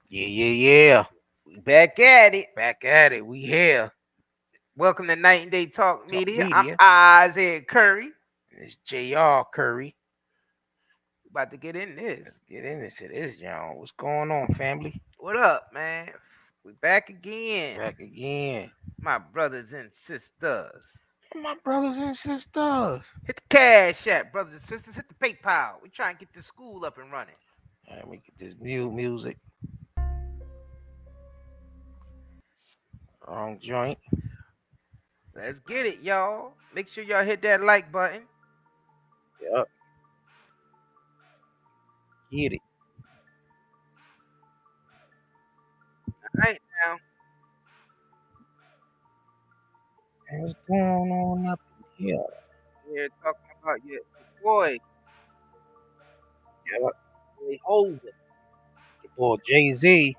Yeah. We back at it. Back at it. We here. Welcome to Night and Day Talk Talk Media. I'm media. Isaiah Curry. It's JR Curry. About to get in this. Let's get into this, y'all. What's going on, family? What up, man? We back again. Back again. My brothers and sisters. My brothers and sisters. Hit the cash app, brothers and sisters. Hit the PayPal. We trying to get this school up and running. And we get this music. Wrong joint. Let's get it, y'all. Make sure y'all hit that like button. Yup. Get it. All right now. And what's going on up here? We're talking about your boy. Yup. Boy Holding. Your boy Jay-Z.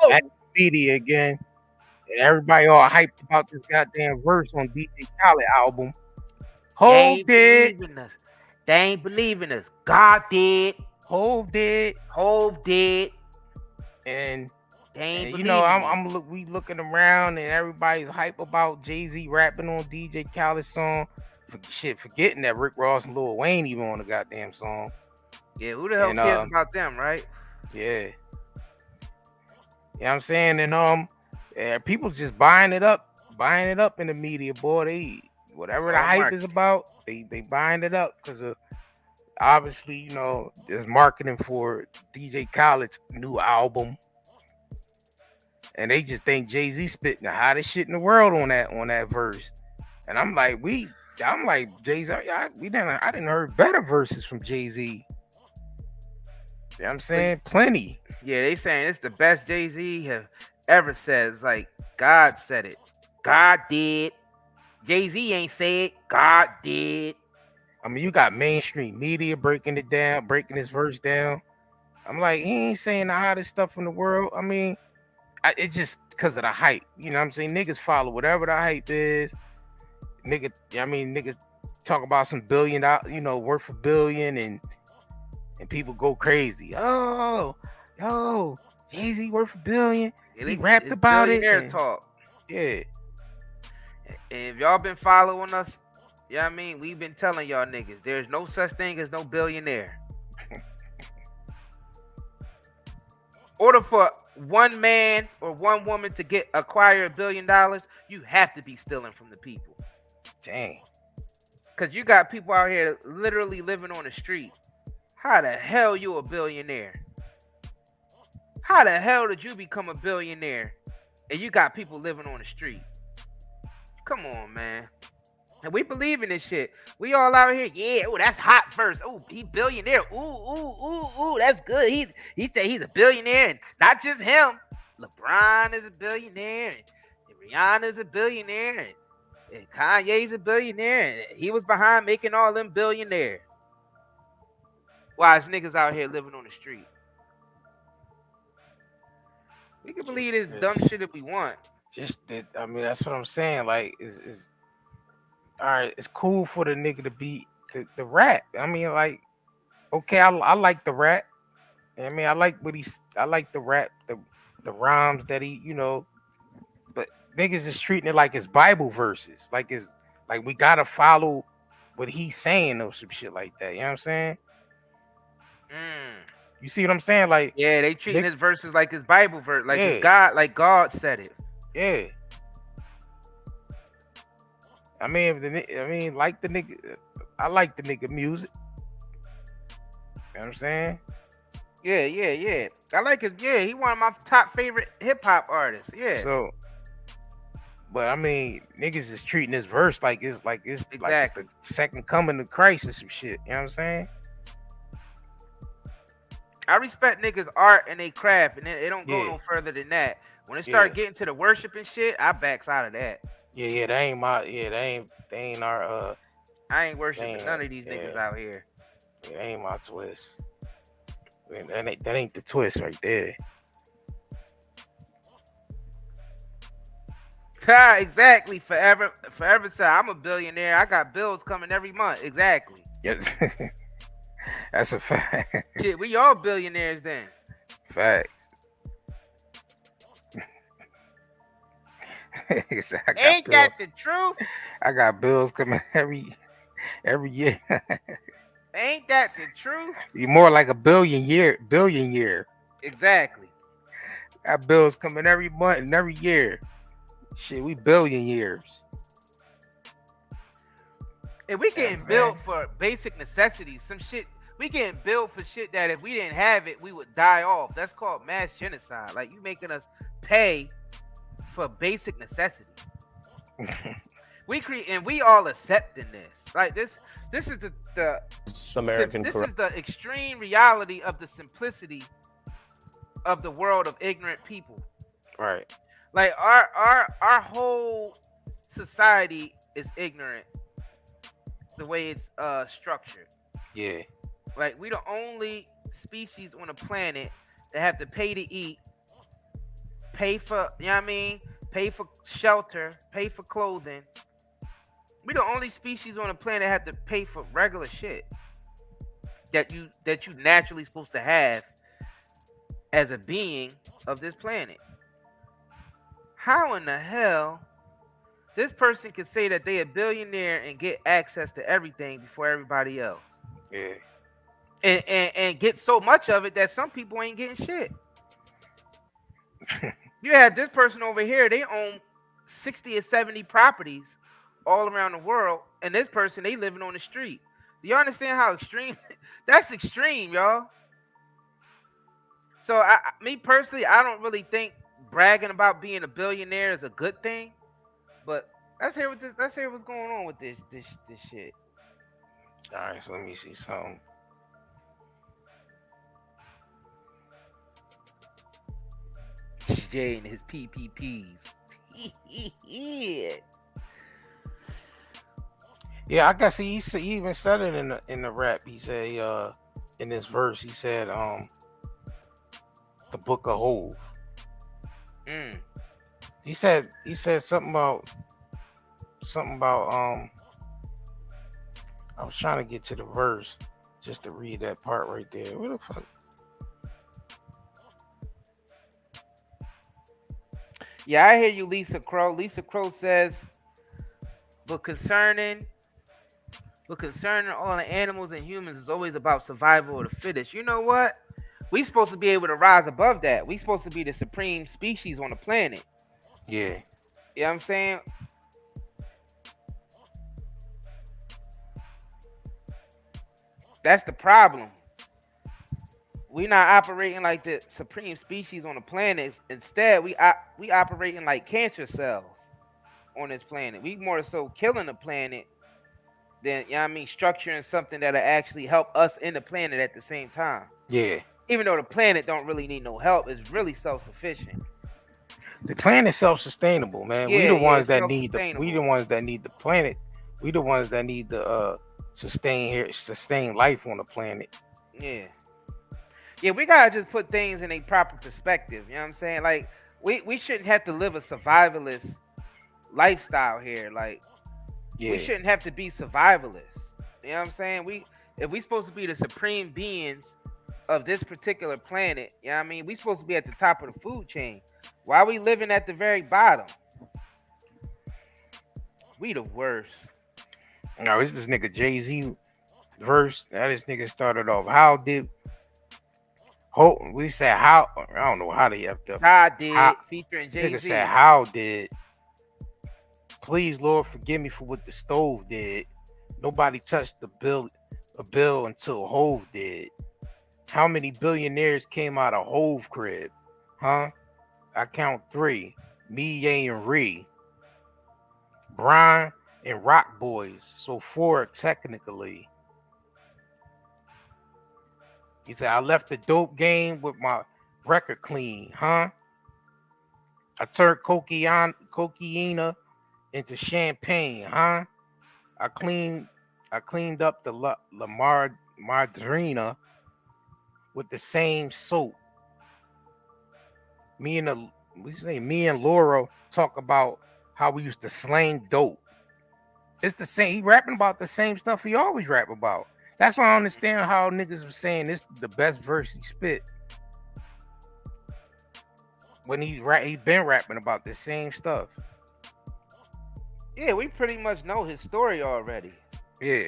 Oh, Back in the media again. And everybody all hyped about this goddamn verse on DJ Khaled album. they Hold ain't it. believing us. They ain't believing us. God did. Hold it. Hove did. And They ain't you believing know, it. we looking around and everybody's hype about Jay-Z rapping on DJ Khaled's song. Forgetting that Rick Ross and Lil Wayne even on the goddamn song. Yeah, who the hell And cares about them, right? yeah. You know what I'm saying? And people just buying it up in the media, boy. They whatever It's the all hype marketing. is about, they buying it up because of obviously, you know, there's marketing for DJ Khaled's new album. And they just think Jay-Z spitting the hottest shit in the world on that verse. And I'm like, Jay-Z, I didn't heard better verses from Jay-Z. You know what I'm saying? Plenty. Yeah, they saying it's the best Jay-Z have ever said. It's like God said it. God did. Jay-Z ain't say it. God did. I mean, you got mainstream media breaking it down, breaking his verse down. I'm like, he ain't saying the hottest stuff in the world. I mean, it's just because of the hype. You know what I'm saying? Niggas follow whatever the hype is. Niggas talk about some $1 billion, worth a billion, and people go crazy. Oh, yo, Jay-Z worth $1 billion. He rapped it's about it. billionaire And, talk. yeah. And if y'all been following us, you know what I mean? We've been telling y'all niggas, there's no such thing as no billionaire. Order for one man or one woman to acquire $1 billion, you have to be stealing from the people. Dang. Cause you got people out here literally living on the street. How the hell you a billionaire? How the hell did you become a billionaire? And you got people living on the street. Come on, man. And we believe in this shit. We all out here, yeah, oh, that's hot verse. Oh, he billionaire. Ooh, that's good. He said he's a billionaire, and not just him. LeBron is a billionaire, and Rihanna's a billionaire, and Kanye's a billionaire. And he was behind making all them billionaires. Why is niggas out here living on the street? We can believe this dumb shit if we want. Just that, I mean, that's what I'm saying. Like, is all right. It's cool for the nigga to be the rap. I mean, like, okay, I like the rap. I mean, I like the rap, the rhymes that he, but niggas is treating it like it's Bible verses, like we gotta follow what he's saying or some shit like that. You know what I'm saying? You see what I'm saying? Like, yeah, they treating his verses like his Bible verse, like his yeah, God, like God said it. yeah. I mean, like the nigga, I like the nigga music. You know what I'm saying? Yeah. I like his. Yeah, he one of my top favorite hip hop artists. Yeah. So, but I mean, niggas is treating this verse like it's Exactly. the second coming of Christ or some shit. You know what I'm saying? I respect niggas' art and they craft, and it don't go Yeah. no further than that. When it start getting to the worship and shit, I backs out of that. Yeah, they ain't our I ain't worshiping none of these niggas out here. That ain't my twist. That ain't the twist right there. Exactly. Forever said I'm a billionaire. I got bills coming every month. Exactly. Yes. That's a fact. Shit, we all billionaires then. Facts. He said, I got Ain't bills. that the truth? I got bills coming every year. Ain't that the truth? You more like a billion year. Exactly. Got bills coming every month and every year. Shit, we billion years. And we You know what I'm getting saying? built for basic necessities. Some shit we getting built for shit that if we didn't have it, we would die off. That's called mass genocide. Like you making us pay for basic necessities. We create and we all accepting this. Like this is American this correct. is the extreme reality of the simplicity of the world of ignorant people. Right. Like our whole society is ignorant the way it's structured. Yeah. Like we the only species on the planet that have to pay to eat, pay for, you know what I mean, pay for shelter, pay for clothing. We the only species on the planet that have to pay for regular shit that you naturally supposed to have as a being of this planet. How in the hell this person can say that they a billionaire and get access to everything before everybody else? Yeah. And get so much of it that some people ain't getting shit. You have this person over here, they own 60 or 70 properties all around the world, and this person, they living on the street. Do you understand how extreme? That's extreme, y'all. So, me personally, I don't really think bragging about being a billionaire is a good thing. But let's hear what's going on with this shit. All right, so let me see something. Jay and his PPPs. Yeah. Yeah, I guess he even said it in the rap. He said in this verse, he said the book of Hove. Mm. He said something about I was trying to get to the verse just to read that part right there. What the fuck? Yeah, I hear you, Lisa Crow. Lisa Crow says, but concerning all the animals and humans is always about survival of the fittest. You know what? We supposed to be able to rise above that. We supposed to be the supreme species on the planet. Yeah. You know what I'm saying? That's the problem. We not operating like the supreme species on the planet. Instead, we operating like cancer cells on this planet. We more so killing the planet than, you know what I mean, structuring something that'll actually help us in the planet at the same time. Yeah. Even though the planet don't really need no help, it's really self-sufficient. The planet's self-sustainable, man. Yeah, we the ones it's that need the planet. We the ones that need to sustain life on the planet. Yeah. Yeah, we gotta just put things in a proper perspective. You know what I'm saying? Like we shouldn't have to live a survivalist lifestyle here. Like we shouldn't have to be survivalists. You know what I'm saying? If we supposed to be the supreme beings of this particular planet, you know what I mean? We supposed to be at the top of the food chain. Why are we living at the very bottom? We the worst. No, it's this nigga Jay-Z verse. Now this nigga started off. How did we said how? I don't know how they have to. God did featuring Jay-Z. Nigga said how did. Please, Lord, forgive me for what the stove did. Nobody touched a bill until Hove did. How many billionaires came out of Hove crib? Huh? I count 3. Me, Ye, and Ree. Brian and Rock Boys. So 4 technically. He said, I left the dope game with my record clean, huh? I turned cocaine into champagne, huh? I cleaned up the La Madrina with the same soap. Me and Laura talk about how we used to slang dope. It's the same. He rapping about the same stuff he always rap about. That's why I understand how niggas was saying this is the best verse he spit. When he been rapping about the same stuff. Yeah, we pretty much know his story already. Yeah.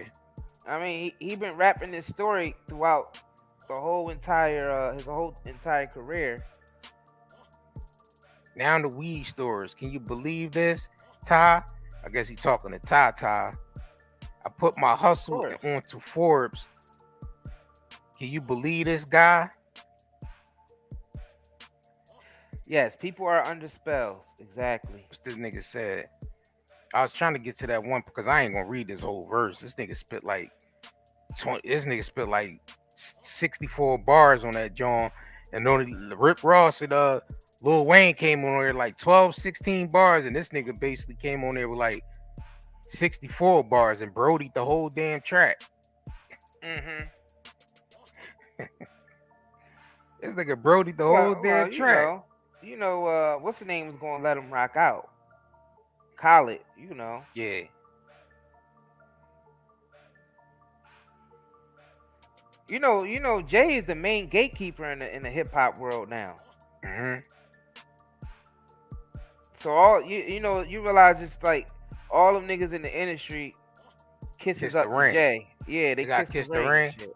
I mean, he been rapping this story throughout the whole entire his whole entire career. Now the weed stores. Can you believe this, Ty? I guess he talking to Ty Ty. I put my Of hustle course. onto Forbes. Can you believe this guy? Yes, people are under spells. Exactly. What's this nigga said? I was trying to get to that one because I ain't gonna read this whole verse. This nigga spit like 20. This nigga spit like 64 bars on that John. And only Rick Ross and Lil Wayne came on there like 12, 16 bars, and this nigga basically came on there with like 64 bars and Brody the whole damn track. Mm-hmm. This nigga Brody the whole damn track. What's the name is gonna let him rock out? Khaled, Yeah. Jay is the main gatekeeper in the hip hop world now. Mm-hmm. So all you realize it's like all them niggas in the industry kisses Kiss up the to ring. Jay. Yeah, they got kiss Kiss the the ring. Ring. And shit.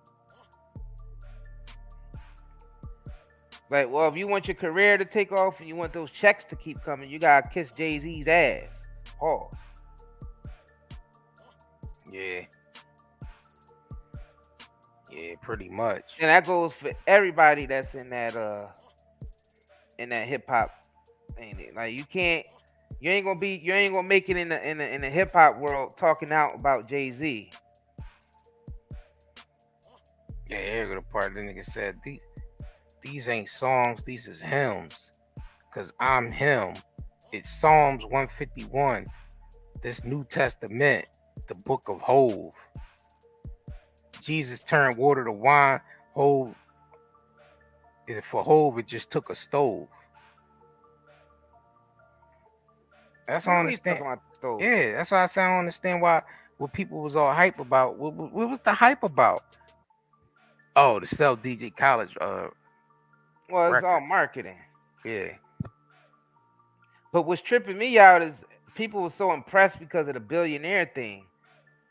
Like, well, if you want your career to take off and you want those checks to keep coming, you gotta kiss Jay-Z's ass. Pause. Yeah. Yeah, pretty much. And that goes for everybody that's in that hip hop thing. Like you ain't gonna make it in the hip hop world talking out about Jay-Z. Yeah, here go the part the nigga said these ain't songs, these is hymns. Cause I'm him. It's Psalms 151. This New Testament, the book of Hove. Jesus turned water to wine. For Hove, it just took a stove. That's all I understand. Yeah, that's why I say I don't understand what people was all hype about. What was the hype about? Oh, to sell DJ Khaled. Well, it's record. all marketing. Yeah. But what's tripping me out is people were so impressed because of the billionaire thing.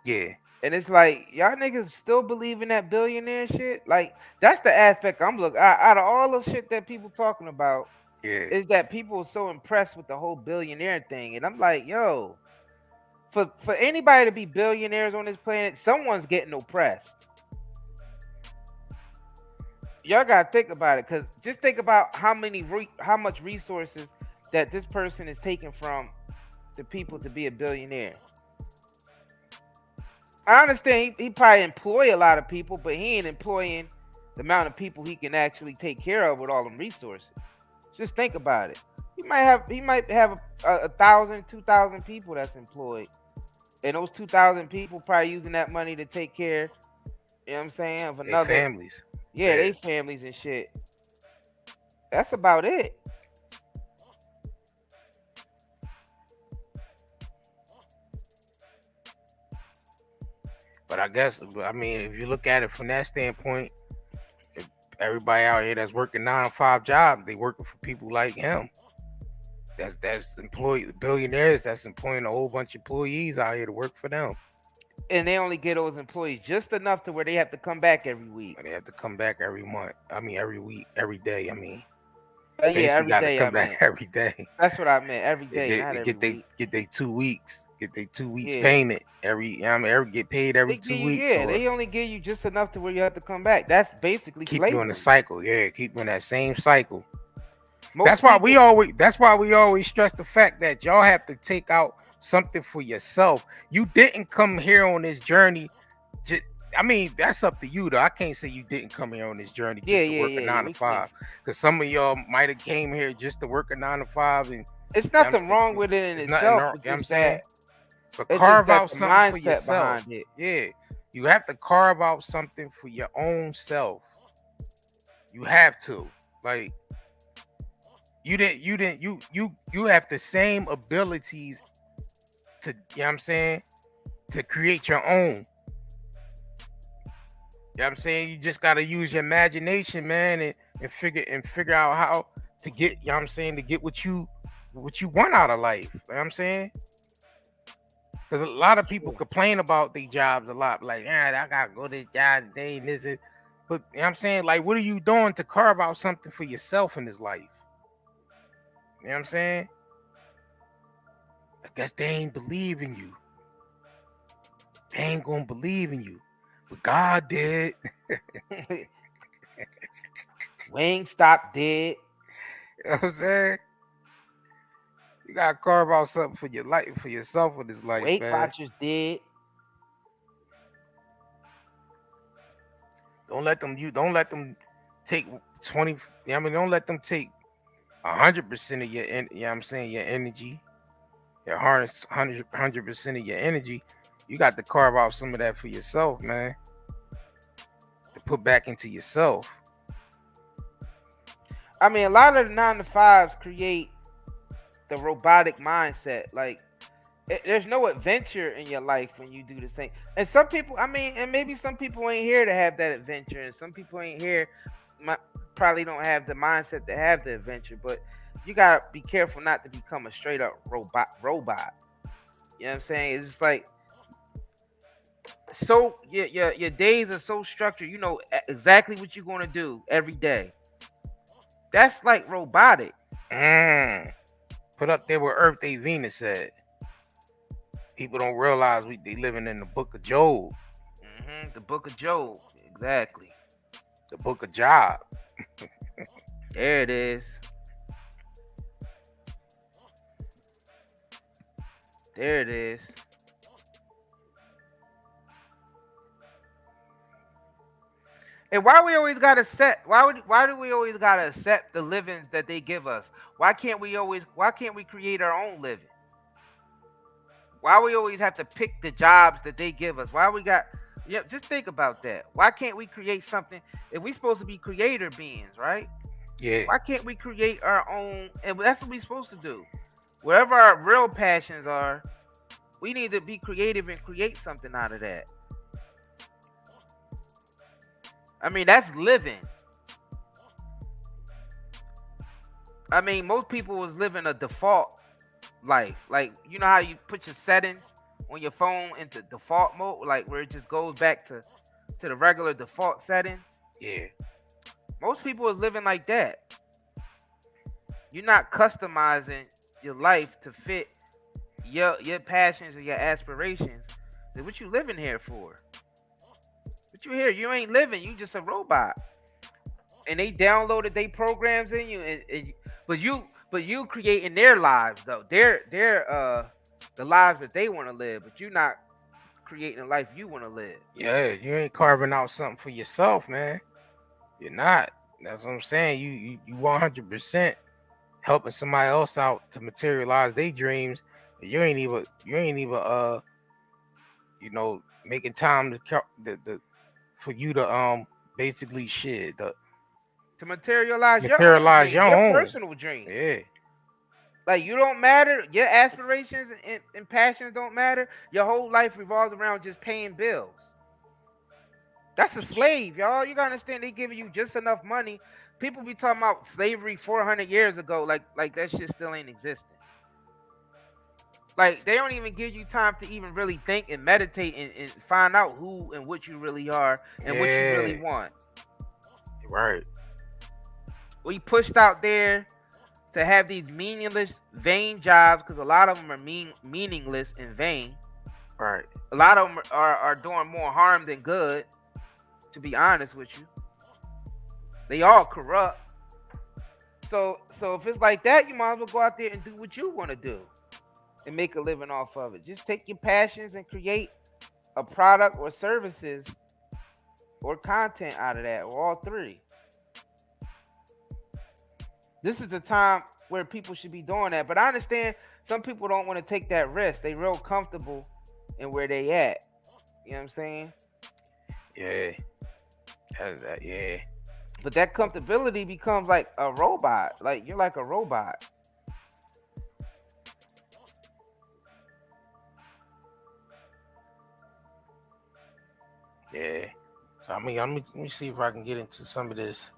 Yeah. And it's like, y'all niggas still believe in that billionaire shit? Like, that's the aspect I'm looking out of all the shit that people talking about. Yeah. Is that people are so impressed with the whole billionaire thing. And I'm like, yo, for anybody to be billionaires on this planet, someone's getting oppressed. Y'all gotta think about it, because just think about how much resources that this person is taking from the people to be a billionaire. I understand he probably employ a lot of people, but he ain't employing the amount of people he can actually take care of with all them resources. Just think about it. He might have 1,000, 2,000 people that's employed, and those 2,000 people probably using that money to take care, you know what I'm saying, of another Their families. Yeah, they families and shit. That's about it. But I guess, I mean, if you look at it from that standpoint, everybody out here that's working 9 to 5 jobs, they working for people like him. That's employed billionaires that's employing a whole bunch of employees out here to work for them. And they only get those employees just enough to where they have to come back every week. They have to come back every month. I mean, every week, every day. I mean, yeah, every got day. to come back every day. That's what I meant. Every day, not every week. Get they 2 weeks. Get they 2 weeks payment every. Get paid every 2 weeks. Yeah, they only give you just enough to where you have to come back. That's basically keep slavery. you in the cycle. Yeah, keep you in that same cycle. That's why we always stress the fact that y'all have to take out something for yourself. You didn't come here on this journey. I mean, that's up to you though. I can't say you didn't come here on this journey just to work a 9 to 5. Because some of y'all might have came here just to work a 9 to 5, and it's nothing wrong with it in itself. You know what I'm saying? But carve out something for yourself. Yeah, you have to carve out something for your own self. You have to. Like, you have the same abilities to, you know what I'm saying, to create your own. You know what I'm saying? You just gotta use your imagination, man, and figure out how to get, you know what I'm saying, to get what you want out of life. You know what I'm saying? Because a lot of people Sure. complain about their jobs a lot. Like, I gotta go to this job today and this is. But you know what I'm saying, like, what are you doing to carve out something for yourself in this life? You know what I'm saying? I guess they ain't believe in you. They ain't gonna believe in you, but God did. Wingstop did. You know what I'm saying? You gotta carve out something for your life, for yourself in this life, Weight man. Watchers did. Don't let them take 20. I mean, don't let them take 100% of you know what I'm saying, your energy, your harness 100% of your energy. You got to carve out some of that for yourself, man. To put back into yourself. I mean, a lot of the 9 to 5s create the robotic mindset. Like, there's no adventure in your life when you do the same. And some people, I mean, and maybe some people ain't here to have that adventure, and some people ain't here, probably don't have the mindset to have the adventure. But you gotta be careful not to become a straight up robot. You know what I'm saying? It's just like, so your days are so structured. You know exactly what you're gonna do every day. That's like robotic. Mm. Put up there where Earth Day Venus said. People don't realize they living in the book of Job. The Book of Job, exactly. The book of Job. There it is. There it is. And why we always gotta set? Why do we always gotta accept the livings that they give us? Why can't we create our own living? Why we always have to pick the jobs that they give us? Why we got? Yeah, just think about that. Why can't we create something if we supposed to be creator beings, right? Yeah. Why can't we create our own? And that's what we supposed to do. Wherever our real passions are, we need to be creative and create something out of that. I mean, that's living. I mean, most people was living a default life. Like, you know how you put your settings on your phone into default mode, like where it just goes back to the regular default settings? Yeah. Most people was living like that. You're not customizing your life to fit your passions or your aspirations. Then what you living here for? What you here? You ain't living. You just a robot. And they downloaded they programs in you, but you creating their lives though. Their the lives that they want to live, but you're not creating a life you want to live. Yeah, you ain't carving out something for yourself, man. You're not. That's what I'm saying. You 100% helping somebody else out to materialize their dreams. You ain't even making time the for you to basically shit To materialize your own materialize dreams, your your own. personal dreams. Yeah. Like, you don't matter. Your aspirations and passions don't matter. Your whole life revolves around just paying bills. That's a slave, y'all. You gotta understand, they giving you just enough money. People be talking about slavery 400 years ago, like that shit still ain't existing. Like, they don't even give you time to even really think and meditate and find out who and what you really are and what you really want. Right. We pushed out there to have these meaningless, vain jobs, because a lot of them are meaningless and vain. Right. A lot of them are doing more harm than good, to be honest with you. They all corrupt. So if it's like that, you might as well go out there and do what you want to do and make a living off of it. Just take your passions and create a product or services or content out of that, or all three. This is the time where people should be doing that. But I understand some people don't want to take that risk. They real comfortable in where they at. You know what I'm saying? Yeah. Yeah. But that comfortability becomes like a robot. Like, you're like a robot. Yeah. So I mean, let me see if I can get into some of this.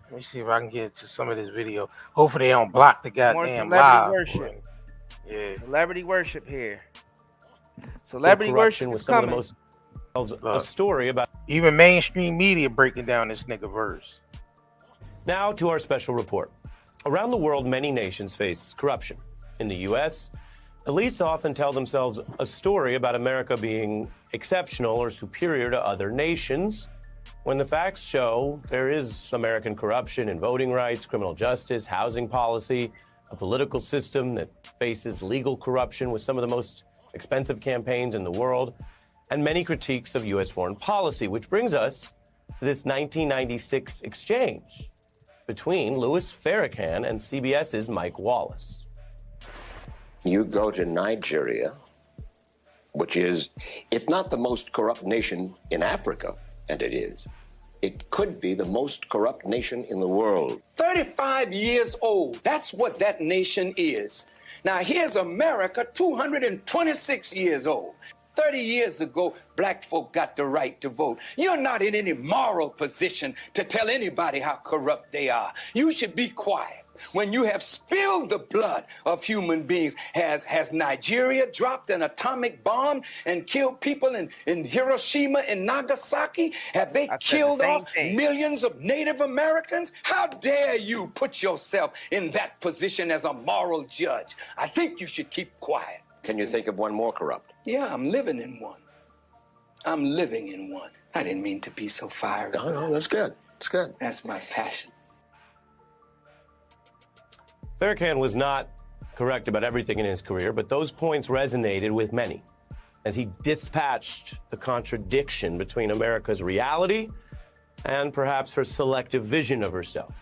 Let me see if I can get into some of this video. Hopefully they don't block the More goddamn celebrity live. worship. Yeah. Celebrity worship here. Celebrity worship with is some coming. of the most a story about. Even mainstream media breaking down this nigga verse. Now to our special report. Around the world, many nations face corruption. In the U.S., elites often tell themselves a story about America being exceptional or superior to other nations, when the facts show there is American corruption in voting rights, criminal justice, housing policy, a political system that faces legal corruption with some of the most expensive campaigns in the world, and many critiques of U.S. foreign policy, which brings us to this 1996 exchange between Louis Farrakhan and CBS's Mike Wallace. You go to Nigeria, which is, if not the most corrupt nation in Africa, and it is, it could be the most corrupt nation in the world. 35 years old. That's what that nation is. Now, here's America, 226 years old. 30 years ago, black folk got the right to vote. You're not in any moral position to tell anybody how corrupt they are. You should be quiet. When you have spilled the blood of human beings, has Nigeria dropped an atomic bomb and killed people in Hiroshima and Nagasaki? Have they killed off millions of Native Americans? How dare you put yourself in that position as a moral judge? I think you should keep quiet. Can you think of one more corrupt? Yeah, I'm living in one. I'm living in one. I didn't mean to be so fiery. No, that's good. That's good. That's my passion. Farrakhan was not correct about everything in his career, but those points resonated with many as he dispatched the contradiction between America's reality and perhaps her selective vision of herself.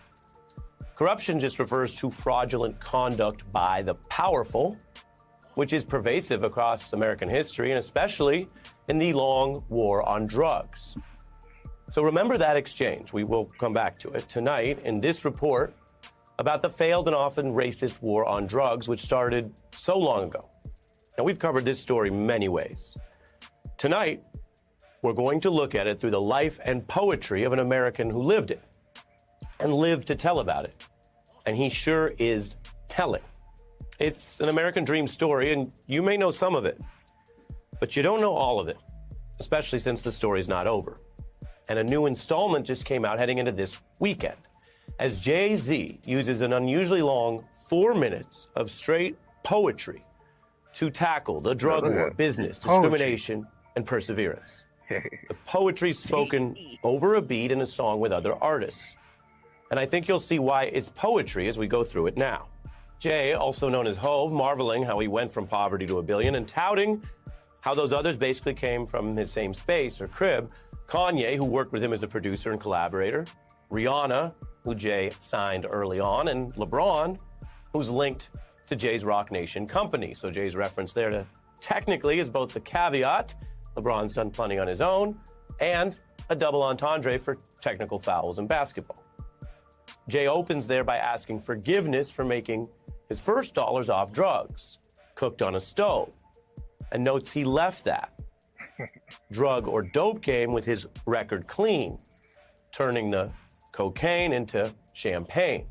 Corruption just refers to fraudulent conduct by the powerful, which is pervasive across American history and especially in the long war on drugs. So remember that exchange. We will come back to it tonight in this report about the failed and often racist war on drugs, which started so long ago. Now, we've covered this story many ways. Tonight, we're going to look at it through the life and poetry of an American who lived it and lived to tell about it. And he sure is telling. It's an American dream story, and you may know some of it, but you don't know all of it, especially since the story's not over. And a new installment just came out heading into this weekend, as Jay-Z uses an unusually long 4 minutes of straight poetry to tackle the drug war, business, discrimination, and perseverance. The poetry's spoken over a beat in a song with other artists. And I think you'll see why it's poetry as we go through it now. Jay, also known as Hove, marveling how he went from poverty to $1 billion and touting how those others basically came from his same space or crib. Kanye, who worked with him as a producer and collaborator. Rihanna, who Jay signed early on, and LeBron, who's linked to Jay's Rock Nation company. So Jay's reference there to technically is both the caveat, LeBron's done plenty on his own, and a double entendre for technical fouls in basketball. Jay opens there by asking forgiveness for making his first dollars off drugs, cooked on a stove, and notes he left that drug or dope game with his record clean, turning the cocaine into champagne.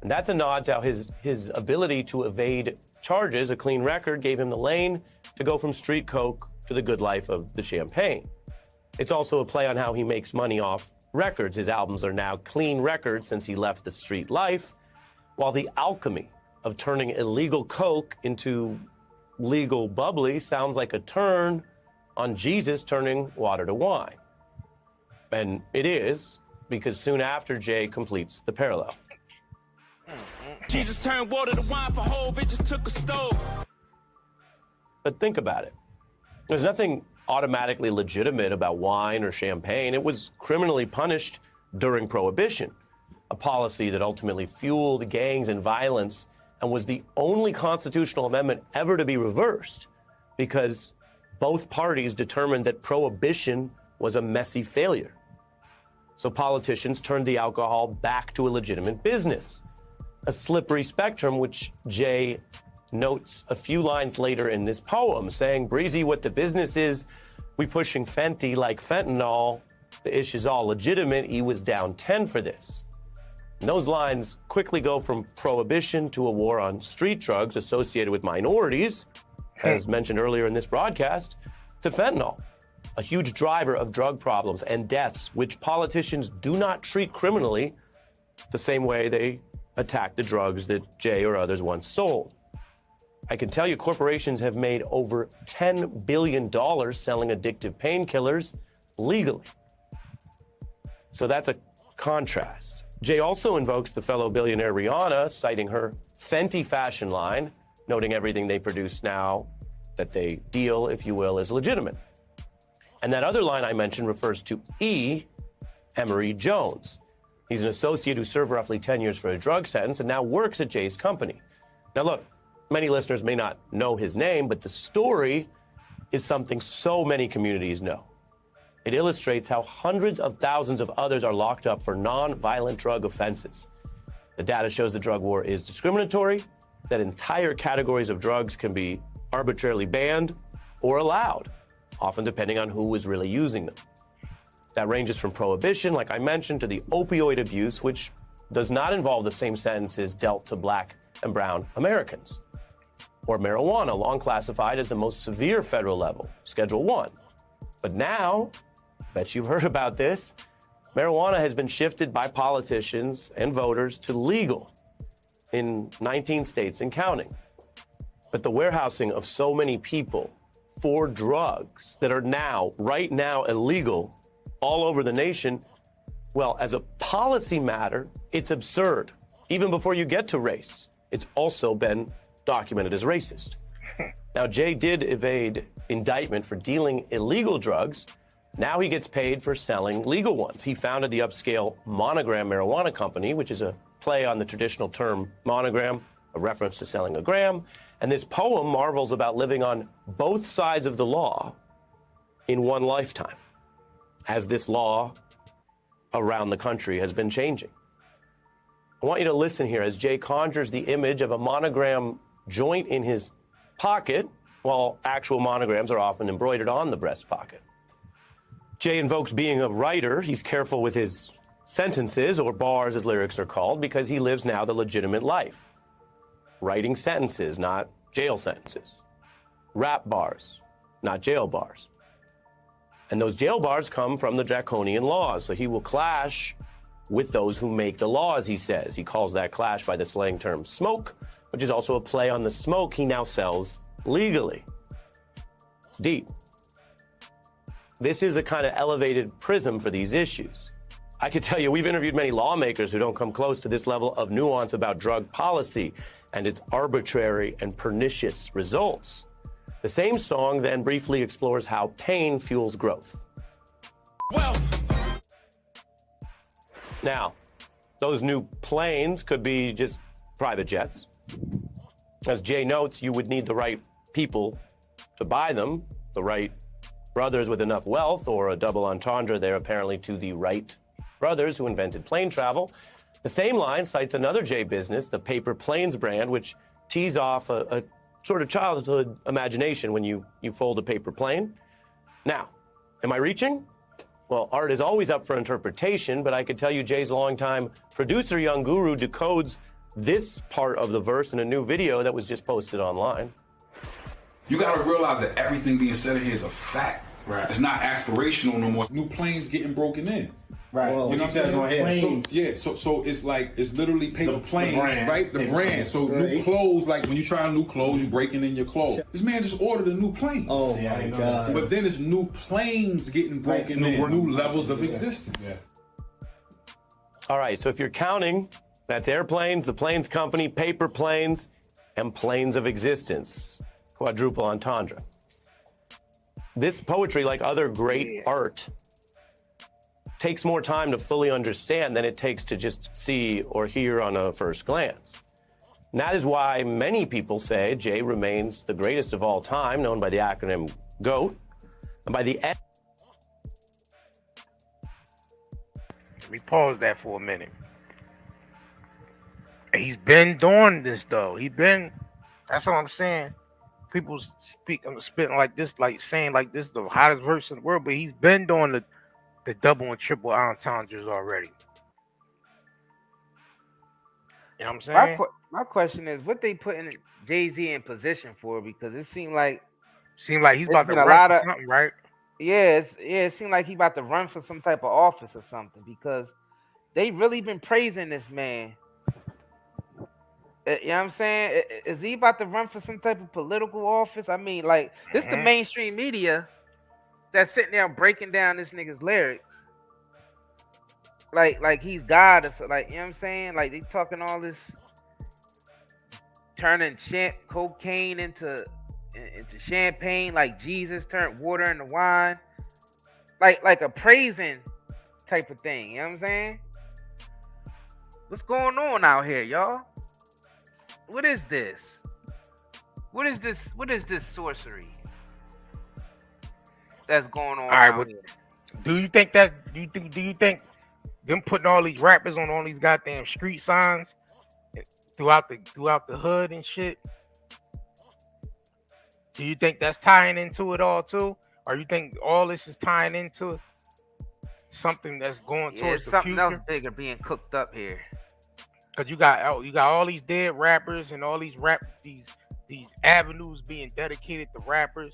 And that's a nod to how his ability to evade charges, a clean record, gave him the lane to go from street coke to the good life of the champagne. It's also a play on how he makes money off records. His albums are now clean records since he left the street life, while the alchemy of turning illegal coke into legal bubbly sounds like a turn on Jesus turning water to wine. And it is, because soon after Jay completes the parallel. Jesus turned water to wine for Hove, it just took a stove. But think about it. There's nothing automatically legitimate about wine or champagne. It was criminally punished during Prohibition, a policy that ultimately fueled gangs and violence and was the only constitutional amendment ever to be reversed because both parties determined that Prohibition was a messy failure. So politicians turned the alcohol back to a legitimate business, a slippery spectrum, which Jay notes a few lines later in this poem, saying, "Breezy, what the business is, we pushing Fenty like fentanyl. The ish is all legitimate. He was down 10 for this." And those lines quickly go from prohibition to a war on street drugs associated with minorities, as mentioned earlier in this broadcast, to fentanyl, a huge driver of drug problems and deaths, which politicians do not treat criminally the same way they attack the drugs that Jay or others once sold. I can tell you corporations have made over $10 billion selling addictive painkillers legally. So that's a contrast. Jay also invokes the fellow billionaire Rihanna, citing her Fenty fashion line, noting everything they produce now, that they deal, if you will, is legitimate. And that other line I mentioned refers to E. Emery Jones. He's an associate who served roughly 10 years for a drug sentence and now works at Jay's company. Now look, many listeners may not know his name, but the story is something so many communities know. It illustrates how hundreds of thousands of others are locked up for non-violent drug offenses. The data shows the drug war is discriminatory, that entire categories of drugs can be arbitrarily banned or allowed, often depending on who is really using them. That ranges from prohibition, like I mentioned, to the opioid abuse, which does not involve the same sentences dealt to black and brown Americans. Or marijuana, long classified as the most severe federal level, Schedule 1. But now, bet you've heard about this, marijuana has been shifted by politicians and voters to legal in 19 states and counting. But the warehousing of so many people for drugs that are now, right now, illegal all over the nation, well, as a policy matter, it's absurd. Even before you get to race, it's also been documented as racist. Now, Jay did evade indictment for dealing illegal drugs. Now he gets paid for selling legal ones. He founded the upscale Monogram Marijuana Company, which is a play on the traditional term monogram, a reference to selling a gram. And this poem marvels about living on both sides of the law in one lifetime, as this law around the country has been changing. I want you to listen here as Jay conjures the image of a monogram joint in his pocket, while actual monograms are often embroidered on the breast pocket. Jay invokes being a writer. He's careful with his sentences, or bars as lyrics are called, because he lives now the legitimate life. Writing sentences, not jail sentences. Rap bars, not jail bars. And those jail bars come from the draconian laws, so he will clash with those who make the laws, he says. He calls that clash by the slang term smoke, which is also a play on the smoke he now sells legally. It's deep. This is a kind of elevated prism for these issues. I could tell you, we've interviewed many lawmakers who don't come close to this level of nuance about drug policy and its arbitrary and pernicious results. The same song then briefly explores how pain fuels growth. Wealth. Now, those new planes could be just private jets. As Jay notes, you would need the right people to buy them, the right brothers with enough wealth, or a double entendre there apparently to the Wright brothers who invented plane travel. The same line cites another Jay business, the Paper Planes brand, which tees off a sort of childhood imagination when you fold a paper plane. Now, am I reaching? Well, art is always up for interpretation, but I could tell you Jay's longtime producer, Young Guru, decodes this part of the verse in a new video that was just posted online. You gotta realize that everything being said in here is a fact. Right. It's not aspirational no more. New planes getting broken in. Right. You know what I'm saying? So it's like, it's literally paper planes, brand, right? The brand. So new clothes, like when you try new clothes, you breaking in your clothes. This man just ordered a new plane. Oh my God. But then it's new planes getting broken in, new levels of existence. Yeah. All right, so if you're counting, that's airplanes, the planes company, paper planes, and planes of existence. Quadruple entendre. This poetry, like other great art, takes more time to fully understand than it takes to just see or hear on a first glance. And that is why many people say Jay remains the greatest of all time, known by the acronym GOAT, and by the end. Let me pause that for a minute. He's been doing this though. That's what I'm saying. People spitting like this, like saying like this is the hottest verse in the world, but he's been doing the double and triple entendres already. You know what I'm saying? My question is, what they putting Jay-Z in position for? Because it seemed like He's it's about to been a run lot for of something, right? it seemed like he about to run for some type of office or something because they really been praising this man. You know what I'm saying? Is he about to run for some type of political office? I mean, like this the mainstream media that's sitting there breaking down this nigga's lyrics. Like he's God or so, like, you know what I'm saying? Like they talking all this turning cocaine into champagne, like Jesus turned water into wine. Like a praising type of thing, you know what I'm saying? What's going on out here, y'all? What is this? What is this? What is this sorcery that's going on out here? Do you think them putting all these rappers on all these goddamn street signs throughout the hood and shit? Do you think that's tying into it all too? Or you think all this is tying into something that's going towards the something else future? bigger being cooked up here. Cause you got all these dead rappers and all these these avenues being dedicated to rappers.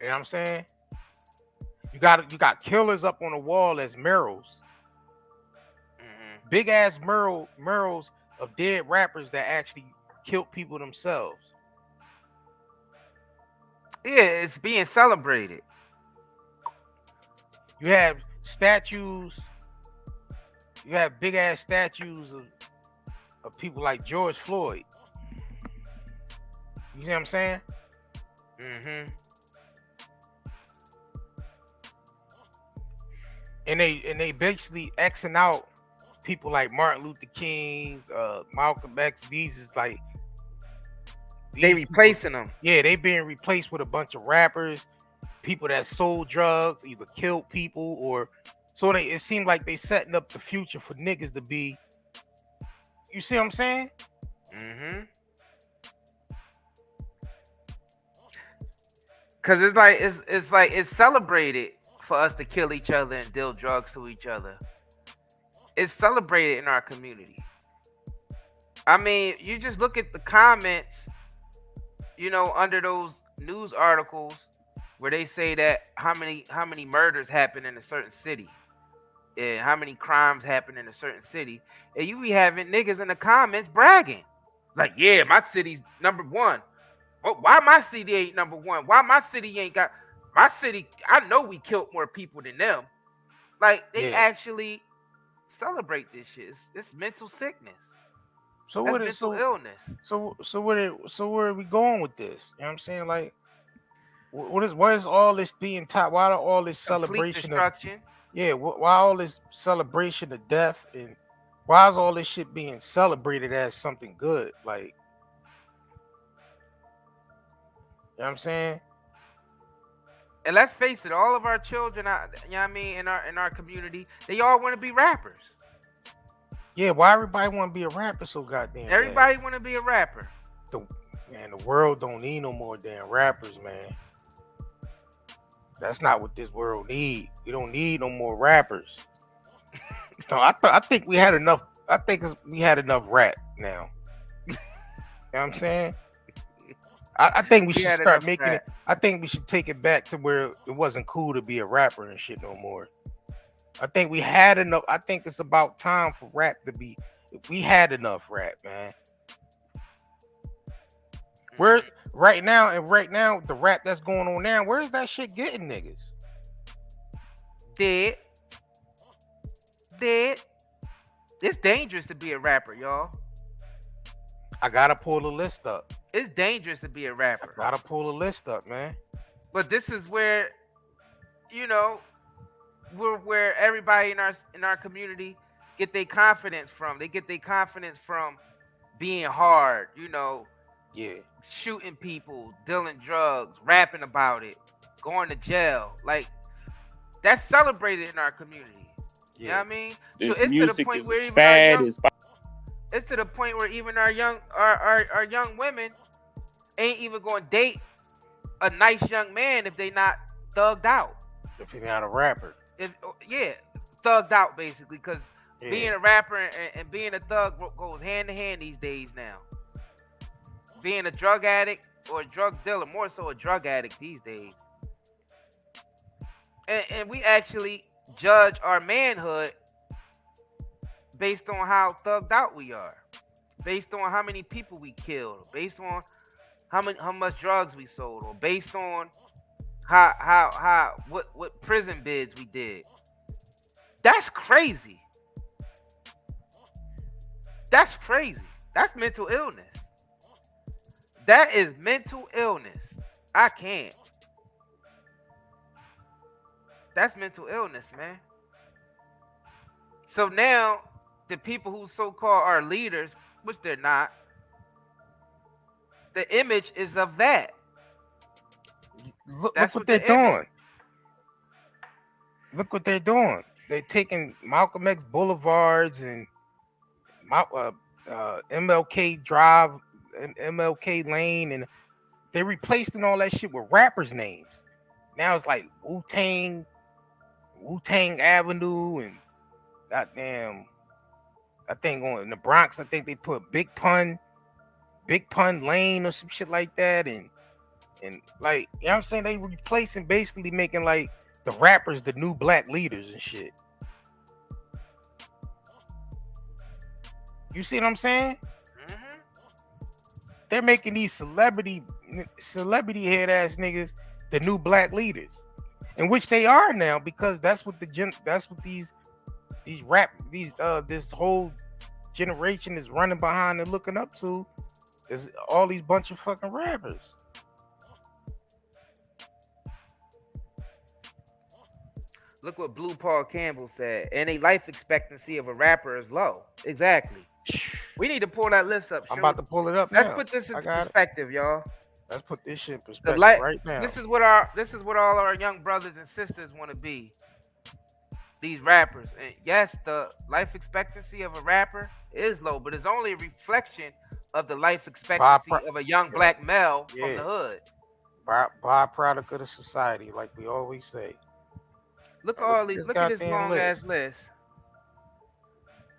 You know what I'm saying? You got killers up on the wall as murals. Big ass murals of dead rappers that actually killed people themselves. Yeah, it's being celebrated. You have statues. You have big ass statues of people like George Floyd. You see what I'm saying? And they basically Xing out people like Martin Luther King, Malcolm X. These is like they replacing them. Yeah, they being replaced with a bunch of rappers, people that sold drugs, either killed people or so it seemed like they setting up the future for niggas to be. You see what I'm saying? Cause it's like it's celebrated for us to kill each other and deal drugs to each other. It's celebrated in our community. I mean, you just look at the comments, you know, under those news articles where they say that how many murders happen in a certain city, and how many crimes happen in a certain city, and you be having niggas in the comments bragging, like, yeah, my city's number one. Well, why my city ain't number one? Why my city ain't got my city? I know we killed more people than them. Like they actually celebrate this shit. It's mental sickness. So that's what is mental illness? So where are we going with this? You know what I'm saying? Like, what is all this being taught? Why all this celebration destruction? Why all this celebration of death, and why is all this shit being celebrated as something good? Like, you know what I'm saying? And let's face it, all of our children, you know what I mean, in our community, they all want to be rappers. Yeah, why everybody want to be a rapper so goddamn Everybody want to be a rapper. The world don't need no more damn rappers, man. That's not what this world need. We don't need no more rappers. No, I think we had enough. I think we had enough rap now. You know what I'm saying? I think we should start making it. I think we should take it back to where it wasn't cool to be a rapper and shit no more. I think we had enough. I think it's about time for rap to be. We had enough rap, man. Where right now the rap that's going on now, where's that shit getting niggas? Dead. It's dangerous to be a rapper, y'all. I gotta pull the list up. It's dangerous to be a rapper. I gotta pull the list up, man. But this is where, you know, where everybody in our community get their confidence from. They get their confidence from being hard, you know. Yeah. Shooting people, dealing drugs, rapping about it, going to jail. Like, that's celebrated in our community. Yeah. You know what I mean? This so it's music to the point is where as fad as it's to the point where even our young women ain't even going to date a nice young man if they not thugged out. If you're not a rapper. Thugged out basically, because Being a rapper and being a thug goes hand in hand these days now. Being a drug addict or a drug dealer, more so a drug addict these days. And we actually judge our manhood based on how thugged out we are, based on how many people we killed, based on how much drugs we sold, or based on what prison bids we did. That's crazy. That's crazy. That's mental illness. That is mental illness. I can't. That's mental illness, man. So now, the people who so-called are leaders, which they're not, the image is of that. Look what they're doing. Look what they're doing. They're taking Malcolm X boulevards and MLK Drive and MLK Lane, and they replacing all that shit with rappers' names. Now it's like Wu-Tang Avenue, and goddamn, I think in the Bronx, I think they put Big Pun Lane or some shit like that, and like, you know what I'm saying, they replacing, basically making like the rappers the new black leaders and shit. You see what I'm saying? Mm-hmm. They're making these celebrity head ass niggas the new black leaders, in which they are now, because that's what these this whole generation is running behind and looking up to, is all these bunch of fucking rappers. Look what Blue Paul Campbell said. And a life expectancy of a rapper is low. Exactly. We need to pull that list up. I'm about to pull it up. Let's now. put this into perspective, y'all. Let's put this shit in perspective right now. This is what all our young brothers and sisters want to be. These rappers. And yes, the life expectancy of a rapper is low, but it's only a reflection of the life expectancy of a young black male from the hood. Byproduct of the society, like we always say. Look at this long ass list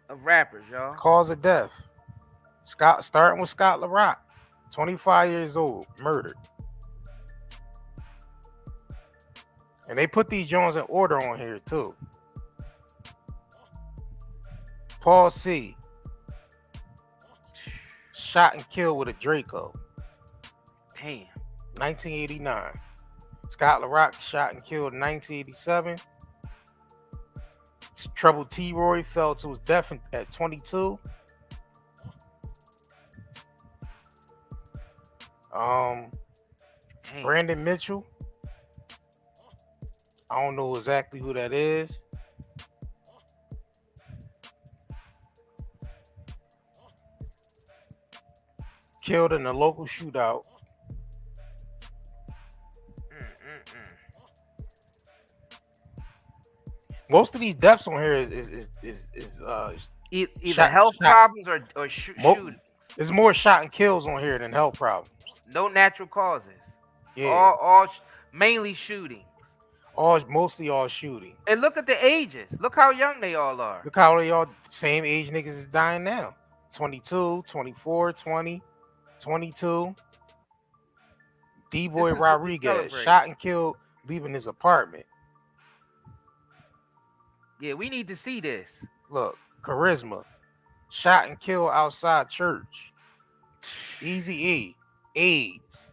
of rappers, y'all. Cause of death. Starting with Scott LaRock, 25 years old, murdered. And they put these Jones in order on here too. Paul C. Shot and killed with a Draco. Damn. 1989. Scott LaRock shot and killed in 1987. Trouble T. Roy fell to his death at 22. Brandon Mitchell. I don't know exactly who that is. Killed in a local shootout. Most of these deaths on here is either health problems or shootings. There's more shot and kills on here than health problems. No natural causes. Yeah. All mainly shootings. Mostly all shooting. And look at the ages. Look how young they all are. Look how they all same age niggas is dying now. 22, 24, 20, 22. D-Boy Rodriguez shot and killed leaving his apartment. Yeah, we need to see this. Look, Charisma shot and killed outside church. Eazy-E, AIDS.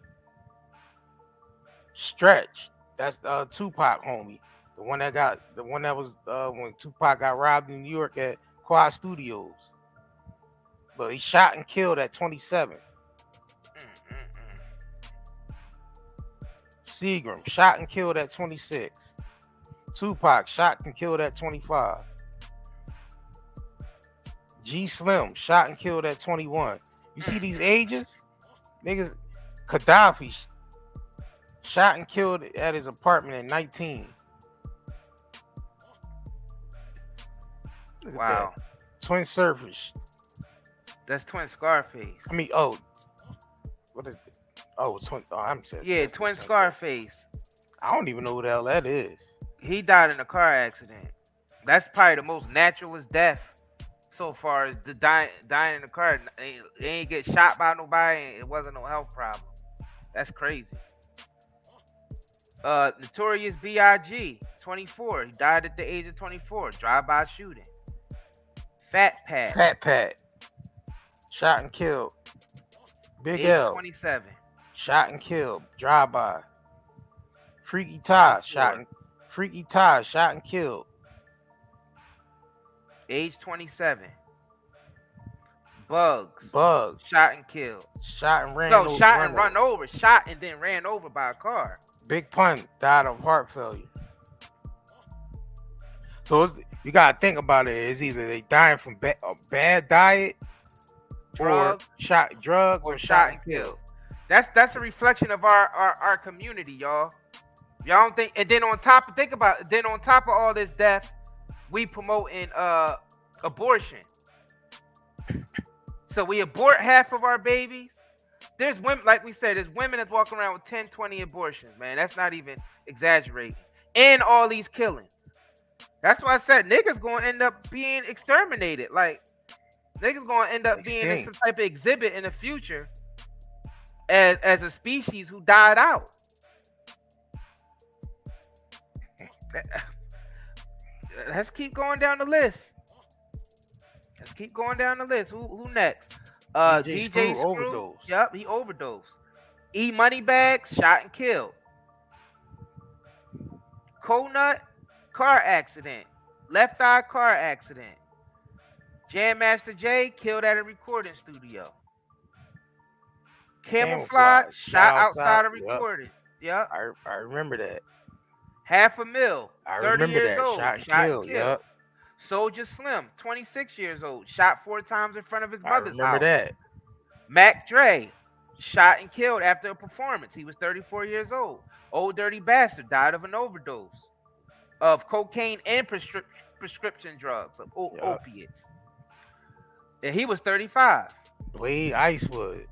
Stretch, that's Tupac homie. The one that was when Tupac got robbed in New York at Quad Studios. But he shot and killed at 27. Seagram shot and killed at 26. Tupac shot and killed at 25. G Slim shot and killed at 21. You see these ages? Niggas, Gaddafi shot and killed at his apartment at 19. Wow. Twin Surface. That's Twin Scarface. I mean, what is it? I'm saying. Yeah, Twin Scarface. I don't even know who the hell that is. He died in a car accident. That's probably the most naturalist death so far as the dying in the car. They ain't get shot by nobody. And it wasn't no health problem. That's crazy. Notorious B.I.G. 24. He died at the age of 24. Drive-by shooting. Fat Pat. Fat Pat. Shot and killed. Big age L. 27. Shot and killed. Drive-by. Freaky Ty. Shot and killed. Age 27. Bugs. Shot and killed. Shot and ran No, over. shot and run over. Shot and then ran over by a car. Big Pun died of heart failure. So you gotta think about it. It's either they dying from a bad diet, Drug, or shot and killed. That's a reflection of our community, y'all. Y'all don't think? And then on top of all this death, we promoting abortion. So we abort half of our babies. There's women, like we said, there's women that's walking around with 10, 20 abortions, man. That's not even exaggerating. And all these killings. That's why I said niggas gonna end up being exterminated. Like, niggas gonna end up being in some type of exhibit in the future as a species who died out. Let's keep going down the list. Who next? DJ Screw overdose. Yep, he overdosed. E Moneybags shot and killed. Conut car accident. Left Eye car accident. Jam Master Jay killed at a recording studio. Camouflage shot outside of recording. Yep. I remember that. $500,000. I 30 remember years that. old. Shot and killed. Yep. Soldier Slim, 26 years old, shot 4 times in front of his mother's house. I remember that. Mac Dre, shot and killed after a performance. He was 34 years old. Old Dirty Bastard died of an overdose of cocaine and prescription drugs, of opiates. And he was 35. Blade Icewood.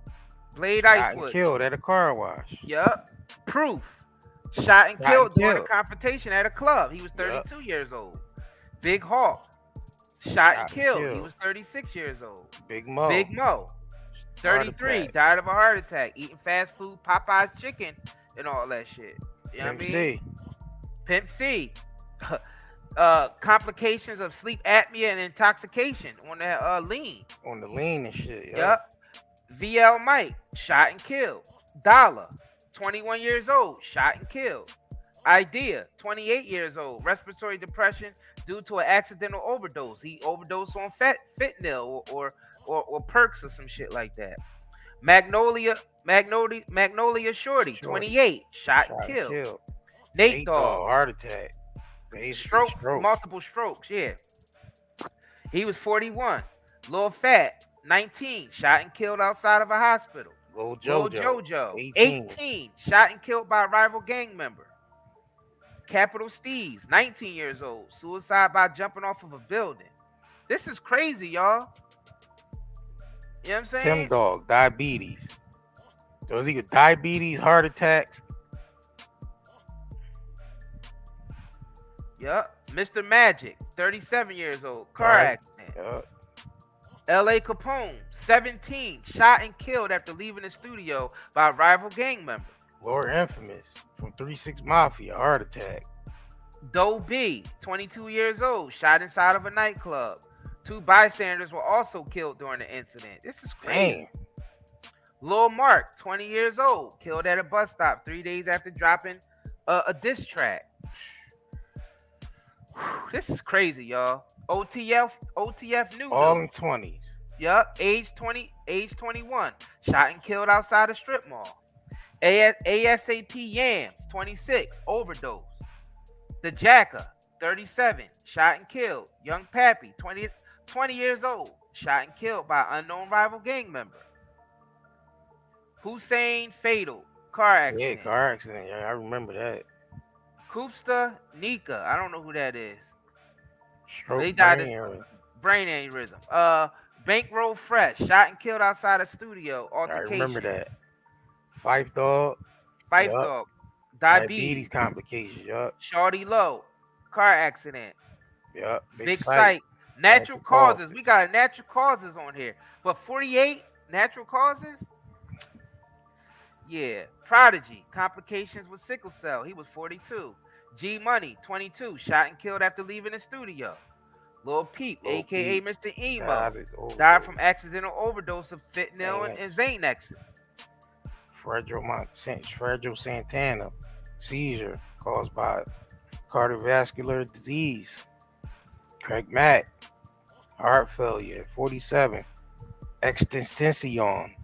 Shot and killed at a car wash. Yep. Proof. Shot and killed during a confrontation at a club. He was 32 years old. Big Hawk, shot and killed. He was 36 years old. Big Mo, 33, died of a heart attack, eating fast food, Popeye's chicken, and all that shit. You know what I mean? Pimp C. Complications of sleep apnea and intoxication on that lean. On the lean and shit. Yep. VL Mike, shot and killed. Dollar, 21 years old, shot and killed. Idea, 28 years old, respiratory depression due to an accidental overdose. He overdosed on fentanyl or perks or some shit like that. Magnolia Shorty, 28, shot and killed. Nate Dogg, heart attack. Stroke, multiple strokes, yeah. He was 41. Lil Fat, 19, shot and killed outside of a hospital. Lil Jojo, 18, shot and killed by a rival gang member. Capital Steez, 19 years old, suicide by jumping off of a building. This is crazy, y'all. You know what I'm saying? Tim Dog, diabetes. There was either diabetes, heart attacks. Yep. Mr. Magic, 37 years old, car accident. Yep. L.A. Capone, 17, shot and killed after leaving the studio by a rival gang member. Lord Infamous from 3-6 Mafia, heart attack. Doe B, 22 years old, shot inside of a nightclub. 2 bystanders were also killed during the incident. This is crazy. Damn. Lil Mark, 20 years old, killed at a bus stop 3 days after dropping a diss track. This is crazy, y'all. OTF New. All in 20s. Yup, age 21, shot and killed outside a strip mall. ASAP Yams, 26, overdose. The Jacker, 37, shot and killed. Young Pappy, 20 years old, shot and killed by unknown rival gang member. Hussein Fatal, car accident. Yeah, car accident. Yeah, I remember that. Koopsta Nika, I don't know who that is. Stroke, they died of brain aneurysm. Bankroll Fresh, shot and killed outside a studio. Altercation. I remember that. Fife Dog, diabetes complications. Yup. Shorty Low, car accident. Yep. Big Sight, Natural causes. We got natural causes on here. But 48 natural causes? Yeah. Prodigy. Complications with sickle cell. He was 42. G Money, 22. Shot and killed after leaving the studio. Lil Peep, a.k.a. Mr. Emo, died from accidental overdose of fentanyl and Xanax. Fragile Santana, seizure caused by cardiovascular disease. Craig Mack, heart failure, 47. Extension,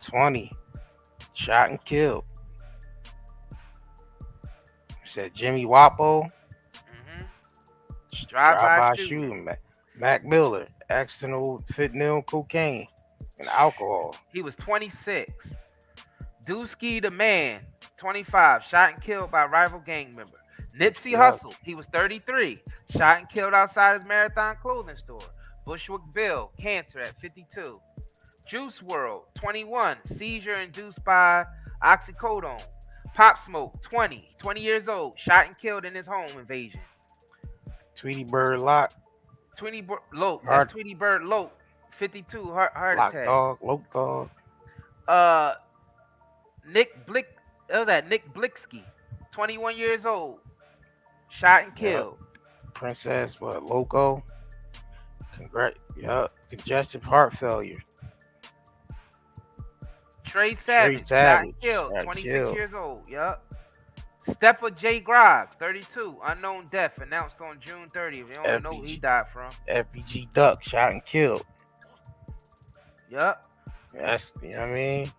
20. Shot and killed. Said Jimmy Wapo. Drive-by shooting. Mac Miller, accidental fentanyl, cocaine, and alcohol. He was 26. Dusky the Man, 25. Shot and killed by rival gang member. Nipsey Hussle, he was 33. Shot and killed outside his Marathon clothing store. Bushwick Bill, cancer at 52. Juice WRLD, 21. Seizure induced by oxycodone. Pop Smoke, 20 years old. Shot and killed in his home invasion. Tweety Bird Loke. Tweety Bird Loke, 52, heart attack. Loke Dog. Nick Blicksky, 21 years old. Shot and killed. Princess Loco. Congestive heart failure. Trey Savage, shot and killed, 26 years old. Yup. Stepper J. Groggs, 32, unknown death, announced on June 30th. You don't know who he died from. FBG Duck, shot and killed. Yup. That's, you know what I mean?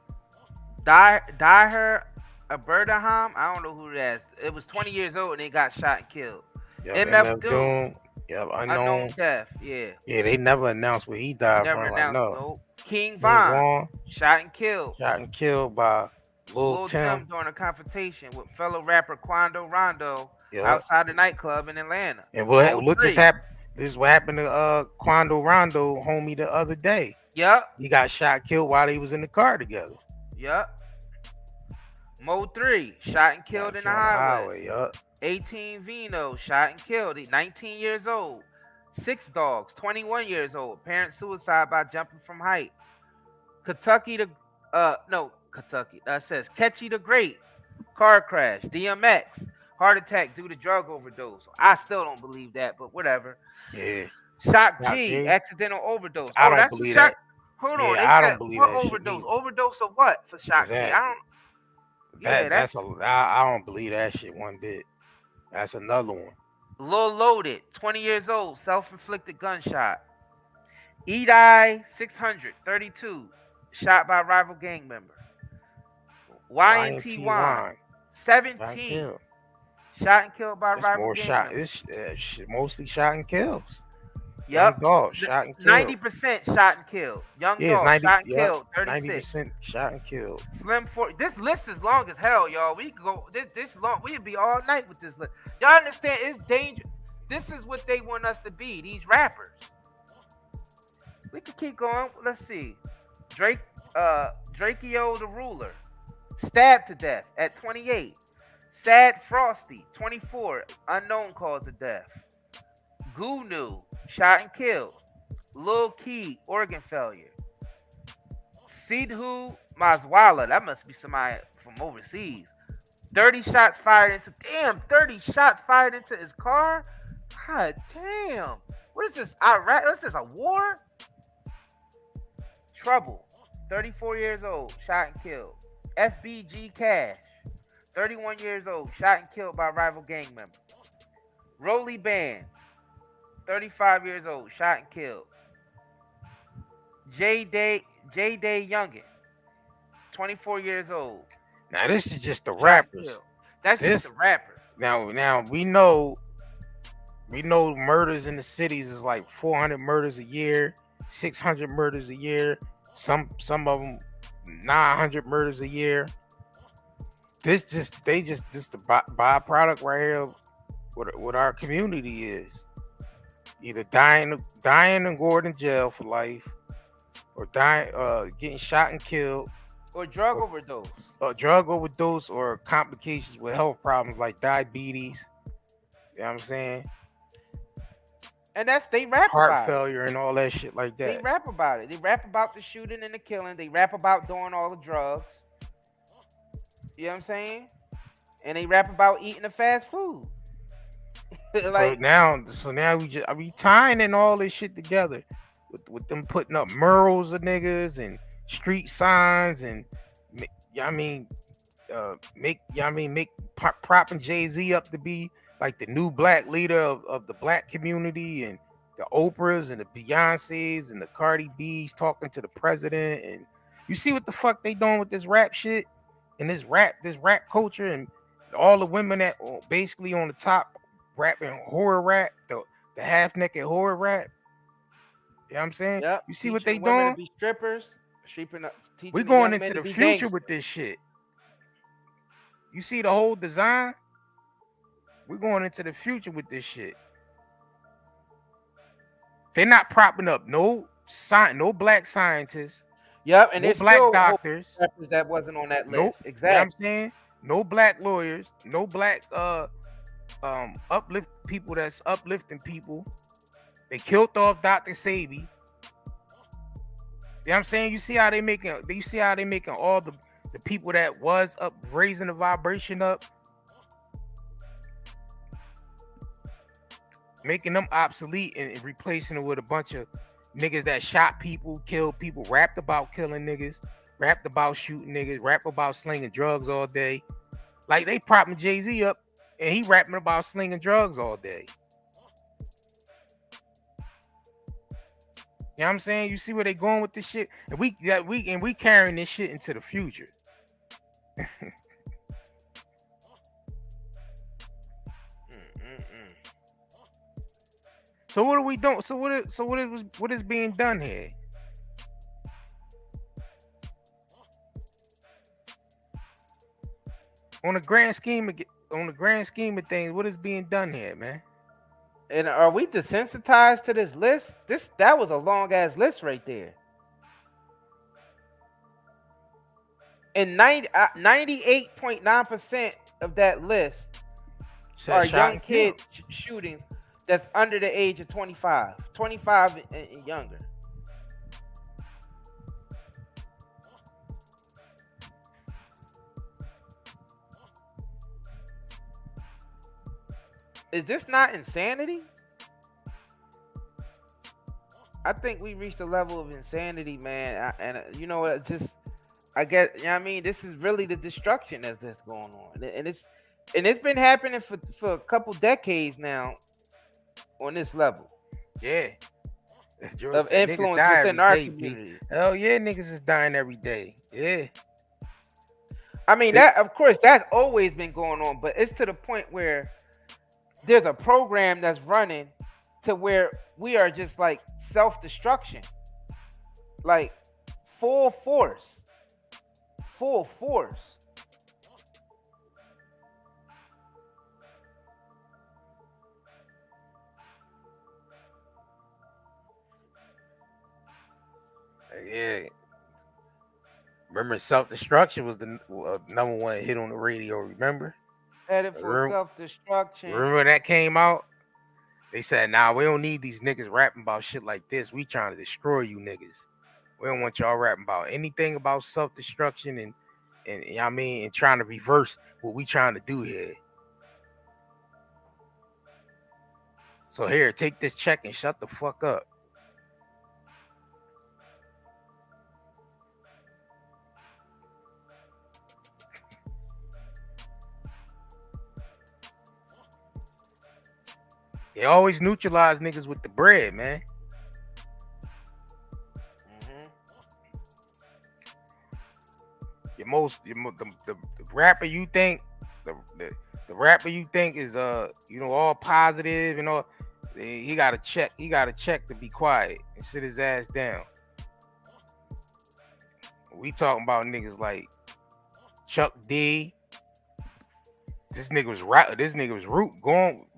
Daher Aberderham, I don't know who that is. It was 20 years old and they got shot and killed. MF Doom. Yep, unknown death. Yeah. Yeah, they never announced where he died from. Never announced. No. King Von, shot and killed. Shot and killed by Lil Tim during a confrontation with fellow rapper Quando Rondo outside the nightclub in Atlanta. And what just happened? This is what happened to Quando Rondo, homie, the other day. Yep. He got shot, killed while they was in the car together. Yep. Mo 3, shot and killed in the highway. Yup. 18 Vino, shot and killed. He's 19 years old. 6 Dogs, 21 years old. Apparent suicide by jumping from height. Kentucky says Ketchy the Great, car crash. DMX, heart attack due to drug overdose. I still don't believe that, but whatever. Yeah. Shock G, accidental overdose. I don't believe that. Hold on. I don't believe that. What overdose? Overdose of what for Shock G? I don't believe that shit one bit. That's another one. Lil Loaded, 20 years old, self-inflicted gunshot. Edie 600, 32, shot by rival gang member. YNT1, 17, shot and killed by rival gang member. It's mostly shot and kills. Yep. Dog, shot and killed. 90% shot and killed. Young Dog, shot and killed, 36. 90% shot and killed. Slim 40. This list is long as hell, y'all. We could go this long. We'd be all night with this list. Y'all understand? It's dangerous. This is what they want us to be. These rappers. We can keep going. Let's see. Drakeo the Ruler, stabbed to death at 28. Sad Frosty, 24, unknown cause of death. Gunu, shot and killed. Lil Key, organ failure. Sidhu Maswala, that must be somebody from overseas. 30 shots fired into his car? God damn. What is this? Iraq? What is this, a war? Trouble, 34 years old, shot and killed. FBG Cash, 31 years old, shot and killed by rival gang member. Rolly Bands, 35 years old, shot and killed. J Day Youngin, 24 years old. Now this is just the rappers. That's just the rappers. Now we know murders in the cities is like 400 murders a year, 600 murders a year. Some of them 900 murders a year. This the byproduct right here. What our community is, either dying and going in jail for life, or getting shot and killed, or drug overdose, or complications with health problems like diabetes. You know what I'm saying? And they rap heart about it. failure and all that shit like They that. rap about it. They rap about the shooting and the killing. They rap about doing all the drugs. You know what I'm saying? And they rap about eating the fast food. So now we tying in all this shit together with them putting up murals of niggas and street signs and I mean make propping Jay-Z up to be like the new black leader of the black community, and the Oprahs and the Beyoncés and the Cardi B's talking to the president. And you see what the fuck they doing with this rap shit and this rap culture, and all the women that basically on the top rapping horror rap, the half naked horror rap. You know what I'm saying? Yep. You see what they Teaching women doing? to be strippers, teaching We're the going young men into to the be future gangsters. with this shit. You see the whole design? We're going into the future with this shit. They're not propping up no black scientists. Yep, and No there's black still doctors. rappers that wasn't on that list. Nope. Exactly. You know what I'm saying? No black lawyers. No black uplift people that's uplifting people. They killed off Dr. Sabi. You know what I'm saying? You see how they making all the people that was up raising the vibration up, making them obsolete and replacing it with a bunch of niggas that shot people, killed people, rapped about killing niggas, rapped about shooting niggas, rap about slinging drugs all day. Like they propping Jay-Z up and he rapping about slinging drugs all day. You know what I'm saying? You see where they going with this shit? And we carrying this shit into the future. So what are we doing? So what is being done here? On the grand scheme of things, what is being done here, man? And are we desensitized to this list? That was a long ass list right there. And 98.9% of that list are young kids shootings that's under the age of 25 and younger. Is this not insanity? I think we reached a level of insanity, man. You know what? I guess, you know what I mean? This is really the destruction that's going on. And it's been happening for a couple decades now on this level. Yeah. Of influence within our community. Hell yeah, niggas is dying every day. Yeah. I mean, that of course that's always been going on, but it's to the point where there's a program that's running to where we are just like self-destruction, like full force. Yeah. Remember, self-destruction was the number one hit on the radio. Remember? Headed for self-destruction. Remember when that came out? They said, "Nah, we don't need these niggas rapping about shit like this. We trying to destroy you niggas. We don't want y'all rapping about anything about self-destruction and you know what I mean, and trying to reverse what we trying to do here. So here, take this check and shut the fuck up." They always neutralize niggas with the bread, man. The rapper you think the rapper you think is all positive and all, he got a check to be quiet and sit his ass down. We talking about niggas like Chuck D. This nigga was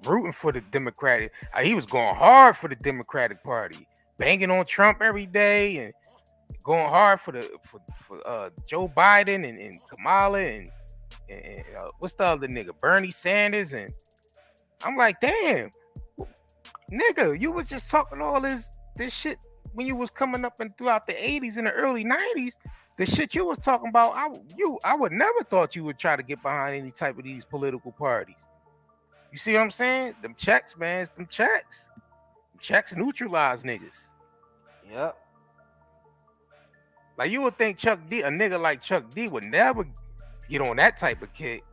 rooting for the Democratic. He was going hard for the Democratic Party, banging on Trump every day and going hard for Joe Biden and Kamala and what's the other nigga, Bernie Sanders. And I'm like, damn, Nigga, you was just talking all this shit when you was coming up and throughout the 80s and the early 90s. The shit you was talking about, I would never thought you would try to get behind any type of these political parties. You see what I'm saying? Them checks, man, it's them checks. Them checks neutralize niggas. Yep. Like you would think Chuck D, a nigga like Chuck D would never get on that type of kick.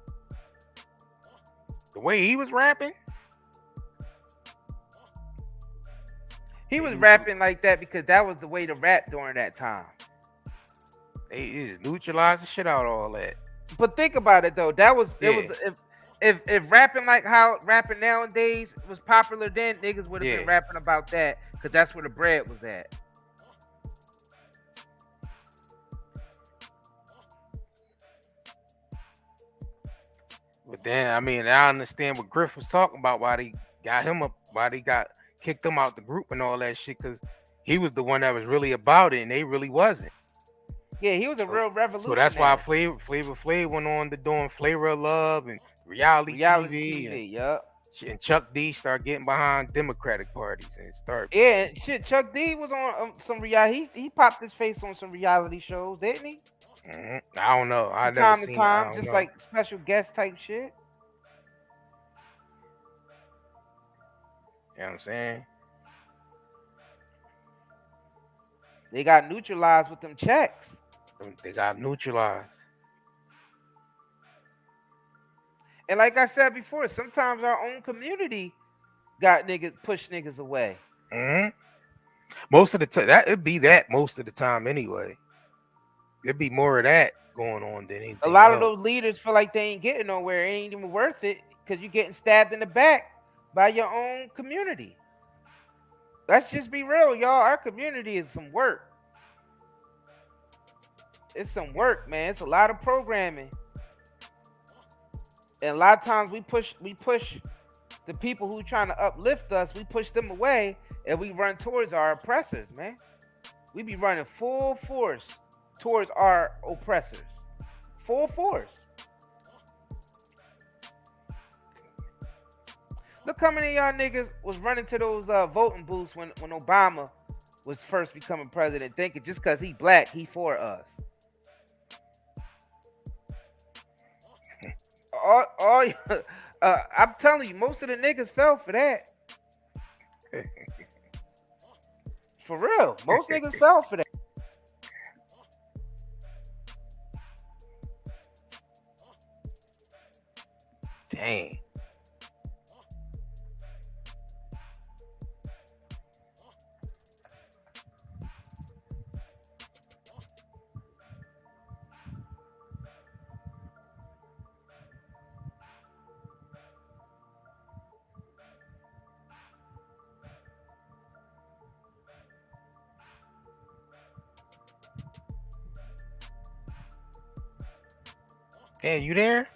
The way he was rapping. He was rapping like that because that was the way to rap during that time. They just neutralized the shit out of all that. But think about it though. That was if rapping like how rapping nowadays was popular then, niggas would have been rapping about that because that's where the bread was at. But then I mean I understand what Griff was talking about, why they got him up, why they got kicked him out the group and all that shit, because he was the one that was really about it and they really wasn't. Yeah, he was a real revolutionary. So that's why Flavor Flav went on to doing Flavor of Love and reality TV. Yup. And Chuck D started getting behind Democratic parties and started. Yeah, and shit. Chuck D was on some reality. He popped his face on some reality shows, didn't he? Mm-hmm. I don't know. I never time seen to time, it. just know. like special guest type shit. You know what I'm saying? They got neutralized with them checks. They got neutralized. And like I said before, sometimes our own community got push niggas away. Mm-hmm. Most of the time, it'd be that most of the time anyway. It'd be more of that going on than anything. A lot else. of those leaders feel like they ain't getting nowhere. It ain't even worth it because you're getting stabbed in the back by your own community. Let's just be real, y'all. Our community is some work. It's some work, man. It's a lot of programming. And a lot of times we push the people who trying to uplift us, we push them away and we run towards our oppressors, man. We be running full force towards our oppressors. Full force. Look how many of y'all niggas was running to those voting booths when Obama was first becoming president, thinking just because he black, he for us. I'm telling you, most of the niggas fell for that. For real, most niggas fell for that. Dang. Hey, you there?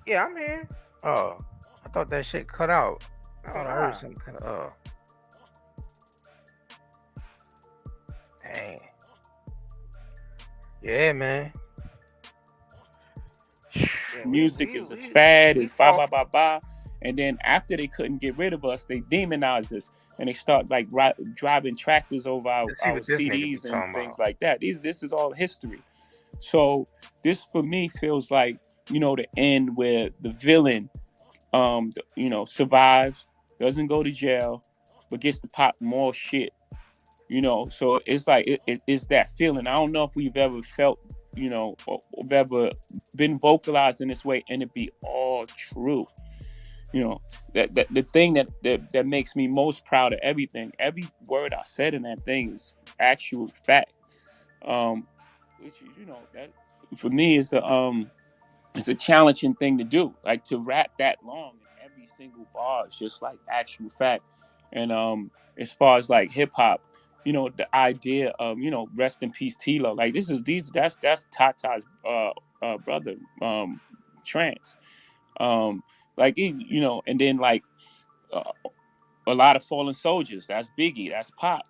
Yeah, I'm here. Oh, I thought that shit cut out. I thought I nah. heard something cut out. Dang. Yeah, man. Music is a fad, it's ba ba ba ba. And then after they couldn't get rid of us, they demonized us and they start like driving tractors over our CDs and things like that. This is all history. So this for me feels like, you know, the end where the villain, you know, survives, doesn't go to jail, but gets to pop more shit. You know, so it's like it's that feeling. I don't know if we've ever felt, you know, or ever been vocalized in this way and it be all true. You know, that the thing that makes me most proud of everything, every word I said in that thing is actual fact. Which is, you know, that for me is it's a challenging thing to do. Like to rap that long and every single bar is just like actual fact. And as far as like hip hop, you know, the idea of, you know, rest in peace Tilo. Like that's Tata's brother, Trance. Like you know, and then like a lot of fallen soldiers. That's Biggie. That's Pop.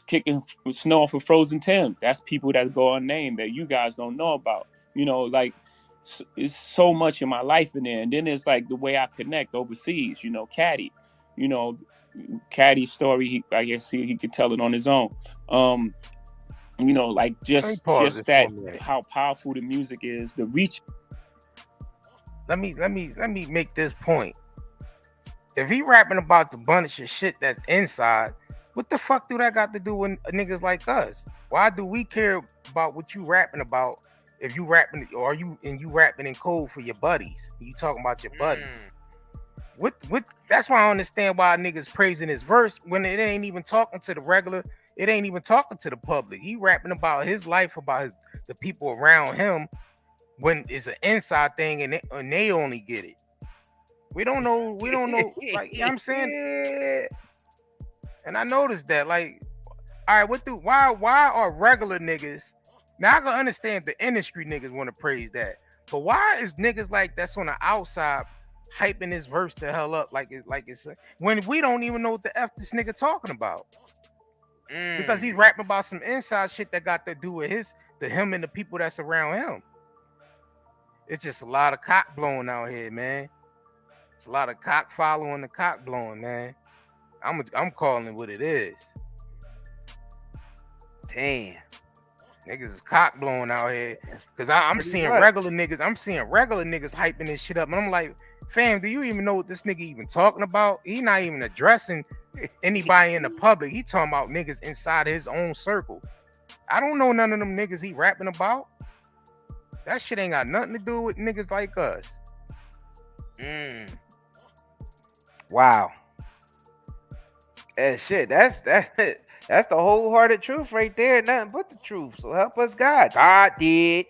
Kicking snow off of Frozen Tim. That's people that go unnamed that you guys don't know about. You know, like it's so much in my life in there. And then there's like the way I connect overseas. You know, Caddy. you know, Caddy's story, I guess he could tell it on his own. You know, like just that, how powerful the music is, the reach. Let me make this point. If he rapping about the bunch of shit that's inside, what the fuck do that got to do with niggas like us? Why do we care about what you rapping about? If you rapping, or you rapping in code for your buddies, you talking about your buddies. What? That's why I understand why niggas praising his verse when it ain't even talking to the regular. It ain't even talking to the public. He rapping about his life, about the people around him. When it's an inside thing, and they only get it. We don't know. Like, you know what I'm saying? And I noticed that, like, all right, why are regular niggas? Now I can understand the industry niggas want to praise that, but why is niggas like that's on the outside hyping this verse the hell up like it's when we don't even know what the F this nigga talking about? Because he's rapping about some inside shit that got to do with him and the people that's around him. It's just a lot of cock blowing out here, man. It's a lot of cock following the cock blowing, man. I'm calling it what it is. Damn. Niggas is cock blowing out here. Cause I'm seeing regular niggas hyping this shit up. And I'm like, fam, do you even know what this nigga even talking about? He not even addressing anybody in the public. He talking about niggas inside his own circle. I don't know none of them niggas he rapping about. That shit ain't got nothing to do with niggas like us. Wow. And shit, that's the wholehearted truth right there. Nothing but the truth. So help us God. God did.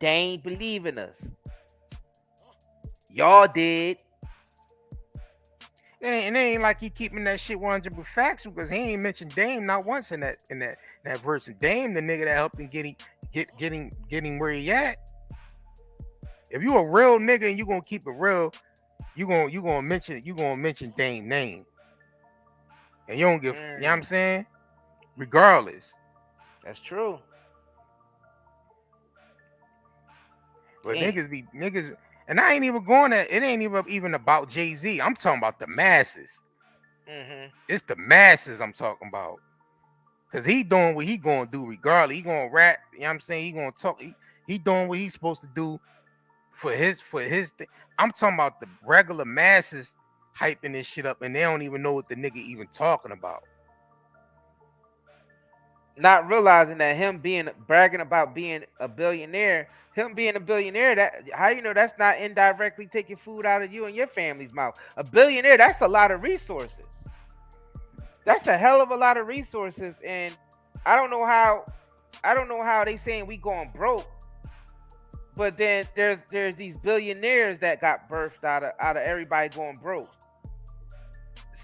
They ain't believing us. Y'all did. It ain't like he keeping that shit 100 with facts, because he ain't mentioned Dame not once in that verse. And Dame, the nigga that helped him getting where he at. If you a real nigga and you gonna keep it real, you gonna mention Dame name. And you don't give, you know what I'm saying? Regardless. That's true. But niggas, and I ain't even going at it. Ain't even about Jay-Z. I'm talking about the masses. It's the masses I'm talking about. Cause he doing what he gonna do regardless. He gonna rap. You know what I'm saying? He gonna talk. He doing what he's supposed to do for his thing. I'm talking about the regular masses hyping this shit up, and they don't even know what the nigga even talking about. Not realizing that him bragging about being a billionaire, that how you know that's not indirectly taking food out of you and your family's mouth. A billionaire, that's a lot of resources. That's a hell of a lot of resources, and I don't know how they saying we going broke, but then there's these billionaires that got birthed out of everybody going broke.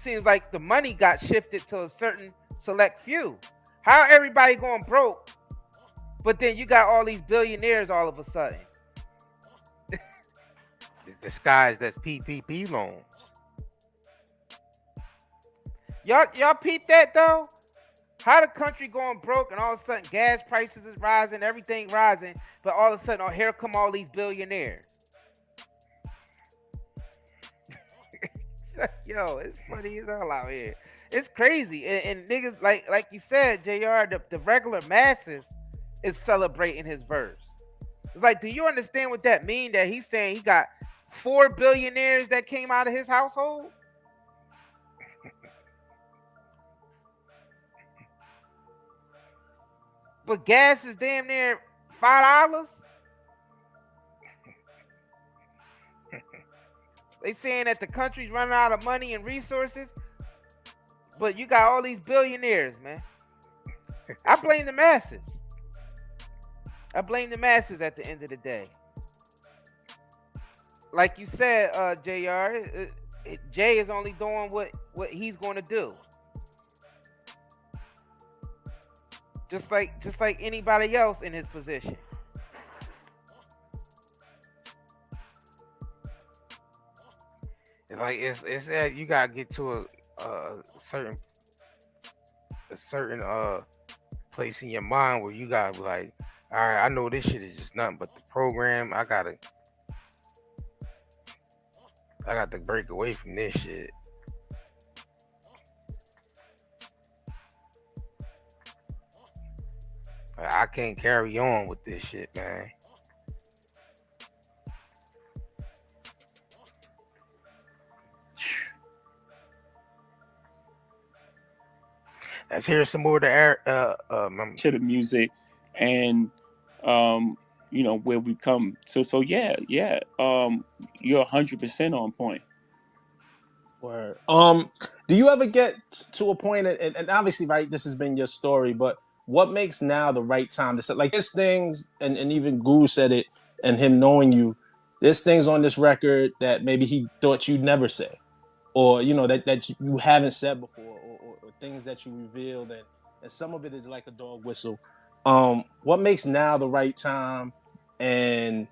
Seems like the money got shifted to a certain select few. How everybody going broke, but then you got all these billionaires all of a sudden? Disguised as PPP loans. Y'all peep that though? How the country going broke and all of a sudden gas prices is rising, everything rising, but all of a sudden, here come all these billionaires. Yo, it's funny as hell out here. It's crazy. And niggas, like you said, JR, the regular masses is celebrating his verse. It's like, do you understand what that means? That he's saying he got 4 billionaires that came out of his household? But gas is damn near $5. They saying that the country's running out of money and resources, but you got all these billionaires, man. I blame the masses. I blame the masses at the end of the day. Like you said, JR, Jay is only doing what he's going to do. Just like anybody else in his position. Like it's that you gotta get to a certain place in your mind where you gotta be like, all right, I know this shit is just nothing but the program. I gotta I got to break away from this shit. I can't carry on with this shit, man. Let's hear some more of the air. To the music, and where we come. So yeah. You're 100% on point. Word. Do you ever get to a point, and obviously, right, this has been your story, but what makes now the right time to say, like, there's things, and even Guru said it, and him knowing you, there's things on this record that maybe he thought you'd never say, or, that you haven't said before, or things that you revealed, and some of it is like a dog whistle. What makes now the right time, and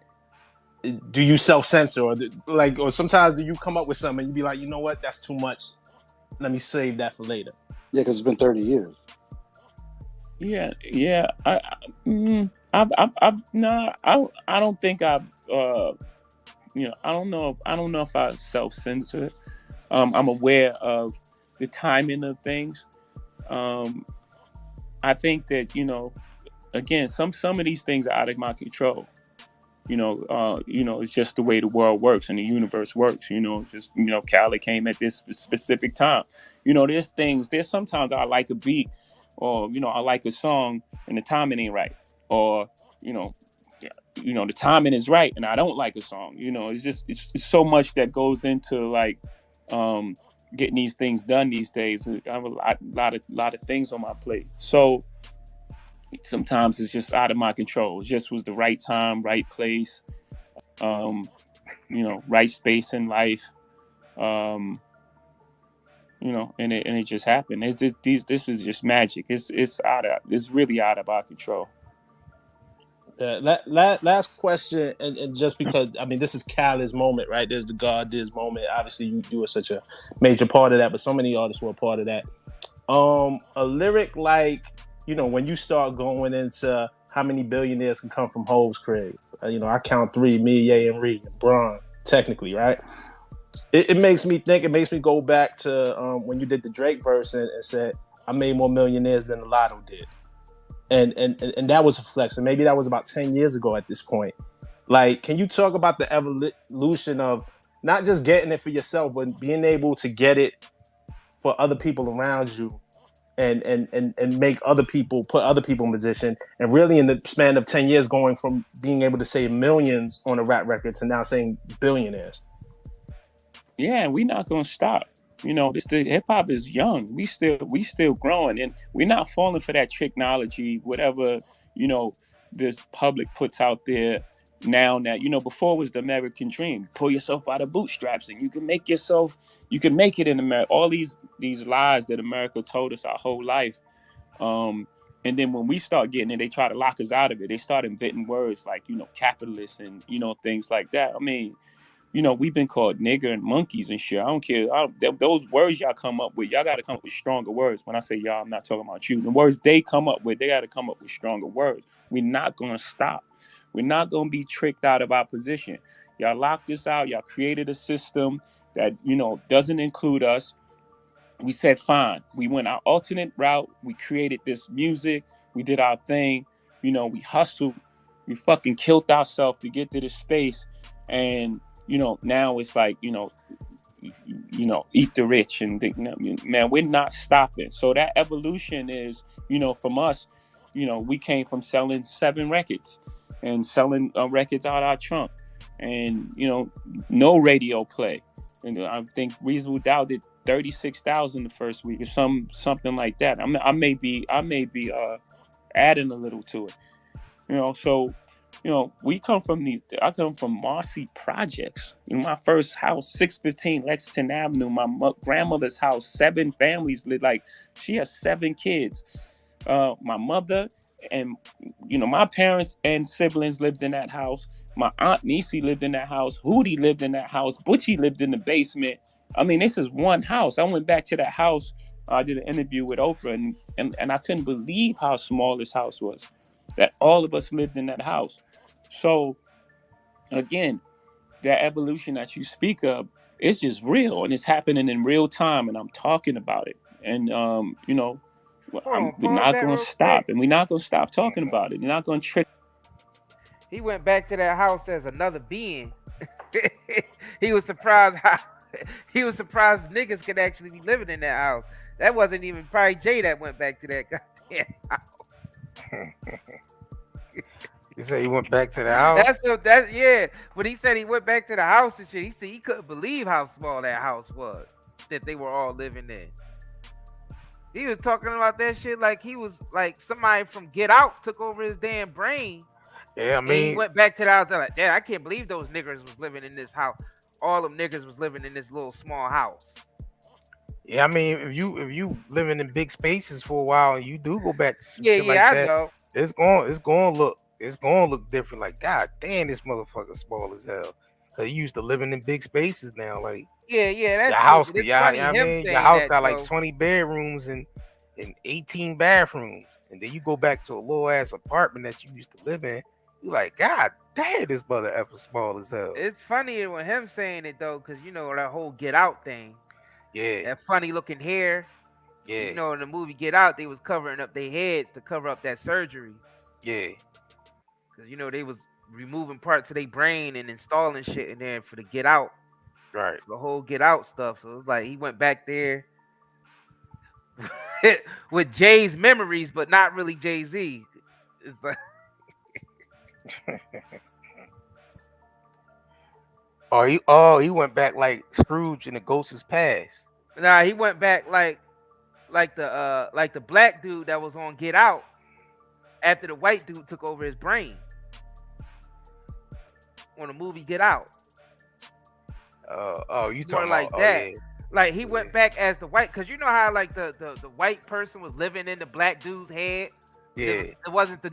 do you self-censor, or sometimes do you come up with something and you be like, you know what, that's too much, let me save that for later? Yeah, because it's been 30 years. Yeah. I don't think I've I don't know if I self-censor. I'm aware of the timing of things. I think that, again, some of these things are out of my control. It's just the way the world works and the universe works. Khaled came at this specific time. There's sometimes I like a beat, or I like a song and the timing ain't right, or the timing is right and I don't like a song. It's so much that goes into like getting these things done these days. I have a lot of things on my plate, so sometimes it's just out of my control. It just was the right time, right place, right space in life, and it just happened. It's just, this is just magic. It's really out of our control. Last question, and just because, I mean, this is Khaled's moment, right? There's the God Diz moment. Obviously, you were such a major part of that, but so many artists were a part of that. A lyric like, when you start going into how many billionaires can come from Hove's crib. I count 3: me, Ye, and Ree, and Bron, technically, right? It makes me think. It makes me go back to when you did the Drake verse and said, "I made more millionaires than the Lotto did," and that was a flex. And maybe that was about 10 years ago at this point. Like, can you talk about the evolution of not just getting it for yourself, but being able to get it for other people around you, and make other people, put other people in position, and really in the span of 10 years going from being able to say millions on a rap record to now saying billionaires? Yeah, and we're not gonna stop. The hip hop is young. We still growing, and we're not falling for that technology, whatever this public puts out there now. That before was the American dream. Pull yourself out of bootstraps, and you can make it in America. All these lies that America told us our whole life. And then when we start getting it, they try to lock us out of it. They start inventing words like capitalist and things like that. I mean, we've been called nigger and monkeys and shit. I don't care. Those words y'all come up with, y'all got to come up with stronger words. When I say y'all, I'm not talking about you. The words they come up with, they got to come up with stronger words. We're not going to stop. We're not going to be tricked out of our position. Y'all locked us out. Y'all created a system that, doesn't include us. We said, fine. We went our alternate route. We created this music. We did our thing. We hustled. We fucking killed ourselves to get to this space. And now it's like, eat the rich and think, man, we're not stopping. So that evolution is, from us, we came from selling 7 records and selling records out our trunk, and no radio play. And I think Reasonable Doubt did 36,000 the first week, or something like that. I may be adding a little to it, So I come from Marcy Projects. My first house, 615 Lexington Avenue. My grandmother's house, 7 families lived. Like, she has 7 kids. My mother and my parents and siblings lived in that house. My aunt Niecy lived in that house. Hootie lived in that house. Butchie lived in the basement. I mean, this is one house. I went back to that house. I did an interview with Oprah, and I couldn't believe how small this house was. That all of us lived in that house. So, again, that evolution that you speak of, it's just real, and it's happening in real time, and I'm talking about it. And you know, we're not gonna stop, and we're not gonna stop talking about it. You're not gonna trick. He went back to that house as another being. He was surprised niggas could actually be living in that house. That wasn't even probably Jay that went back to that goddamn house. You say he went back to the house? Yeah. When he said he went back to the house and shit, he said he couldn't believe how small that house was that they were all living in. He was talking about that shit like he was like somebody from Get Out took over his damn brain. Yeah, I mean, he went back to the house. Like, Dad, I can't believe those niggers was living in this house. All them niggers was living in this little small house. Yeah, I mean, if you living in big spaces for a while and you do go back to some shit like I that, know. it's gonna look different. Like, God damn, this motherfucker small as hell. Cause you used to living in big spaces now. Like, that's your house, your house got like 20 bedrooms and 18 bathrooms, and then you go back to a little ass apartment that you used to live in. You like, God damn, this mother effer small as hell. It's funny with him saying it though, cause you know that whole Get Out thing. Yeah. That funny looking hair. Yeah. You know, in the movie Get Out, they was covering up their heads to cover up that surgery. Yeah. Cause you know they was removing parts of their brain and installing shit in there for the Get Out. Right. The whole Get Out stuff. So it's like he went back there with Jay's memories, but not really Jay-Z. It's like he went back like Scrooge in the Ghost's Past. Nah, he went back like the black dude that was on Get Out after the white dude took over his brain on the movie Get Out. You talking like about that? Yeah. Like he went back as the white, cause you know how like the white person was living in the black dude's head. Yeah. It wasn't the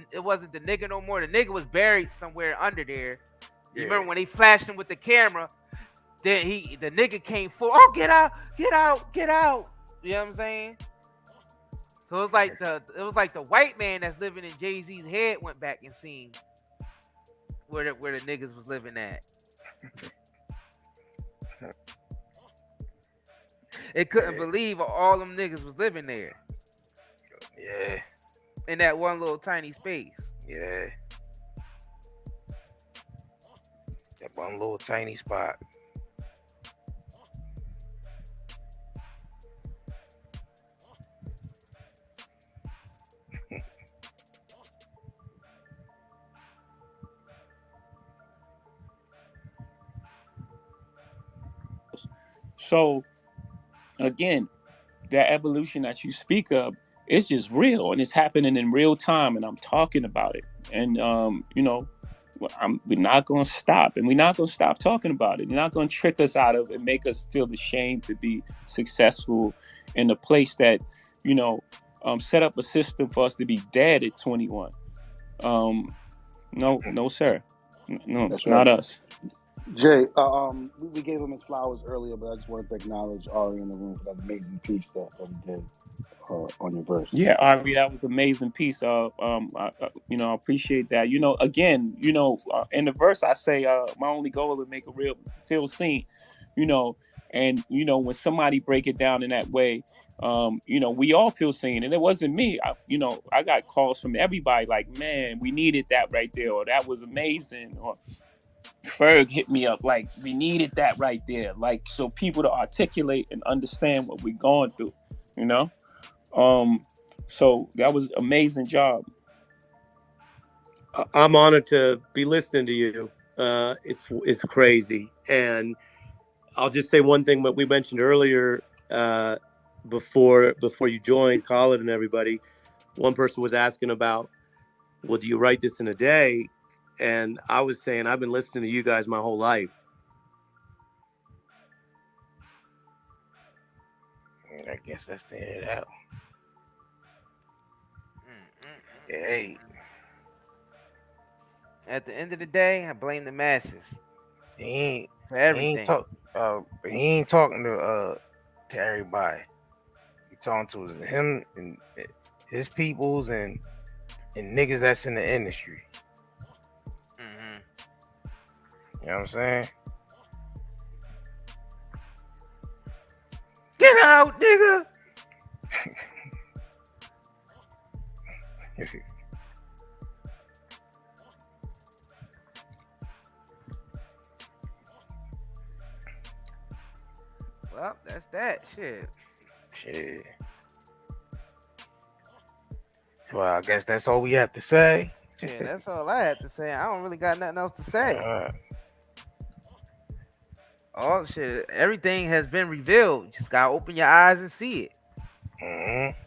nigga no more. The nigga was buried somewhere under there. You remember when they flashed him with the camera? Then the nigga came full. Oh, get out, get out, get out. You know what I'm saying? So it was like the white man that's living in Jay-Z's head went back and seen where the niggas was living at. It couldn't believe all them niggas was living there. Yeah. In that one little tiny space. Yeah. That one little tiny spot. So again, that evolution that you speak of, it's just real, and it's happening in real time, and I'm talking about it. And you know, we're not going to stop, and we're not going to stop talking about it. You're not going to trick us out of it, make us feel ashamed to be successful in a place that, you know, set up a system for us to be dead at 21. No, sir. No, that's not us. Jay, we gave him his flowers earlier, but I just wanted to acknowledge Ari in the room for that amazing piece that he did on your verse. Yeah, Ari, that was an amazing piece. I appreciate that. You know, again, you know, in the verse I say, my only goal is to make a real feel seen. You know, and you know when somebody break it down in that way, you know, we all feel seen, and it wasn't me. I got calls from everybody like, man, we needed that right there, or that was amazing, or Ferg hit me up like, we needed that right there, like so people to articulate and understand what we're going through, you know. So that was amazing job. I'm honored to be listening to you. It's crazy, and I'll just say one thing. What we mentioned earlier, before you joined, Khaled and everybody, one person was asking about, well, do you write this in a day? And I was saying, I've been listening to you guys my whole life. I guess that's the end of that. Hey. At the end of the day, I blame the masses. He ain't for everything. He ain't talking to everybody. He talking to him and his peoples and niggas that's in the industry. You know what I'm saying? Get out, nigga. Well, that's that shit. Shit. Well, I guess that's all we have to say. Yeah, that's all I had to say. I don't really got nothing else to say. Oh shit! Everything has been revealed. Just gotta open your eyes and see it. Mm-hmm.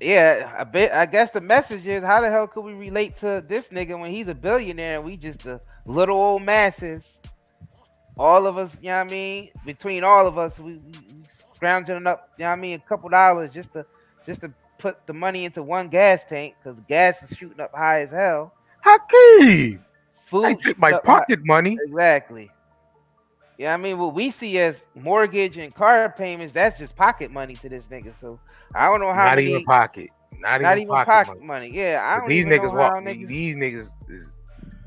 Yeah, I guess the message is, how the hell could we relate to this nigga when he's a billionaire and we just the little old masses? All of us, you know what I mean? Between all of us, we scrounging up, you know what I mean, a couple dollars just to put the money into one gas tank because gas is shooting up high as hell. Hakeem, Food I take my pocket money. Exactly. Yeah, I mean, what we see as mortgage and car payments, that's just pocket money to this nigga. So I don't know how Not many. Even pocket. Not even pocket money. Yeah, I don't these even niggas know how walk. niggas. These niggas is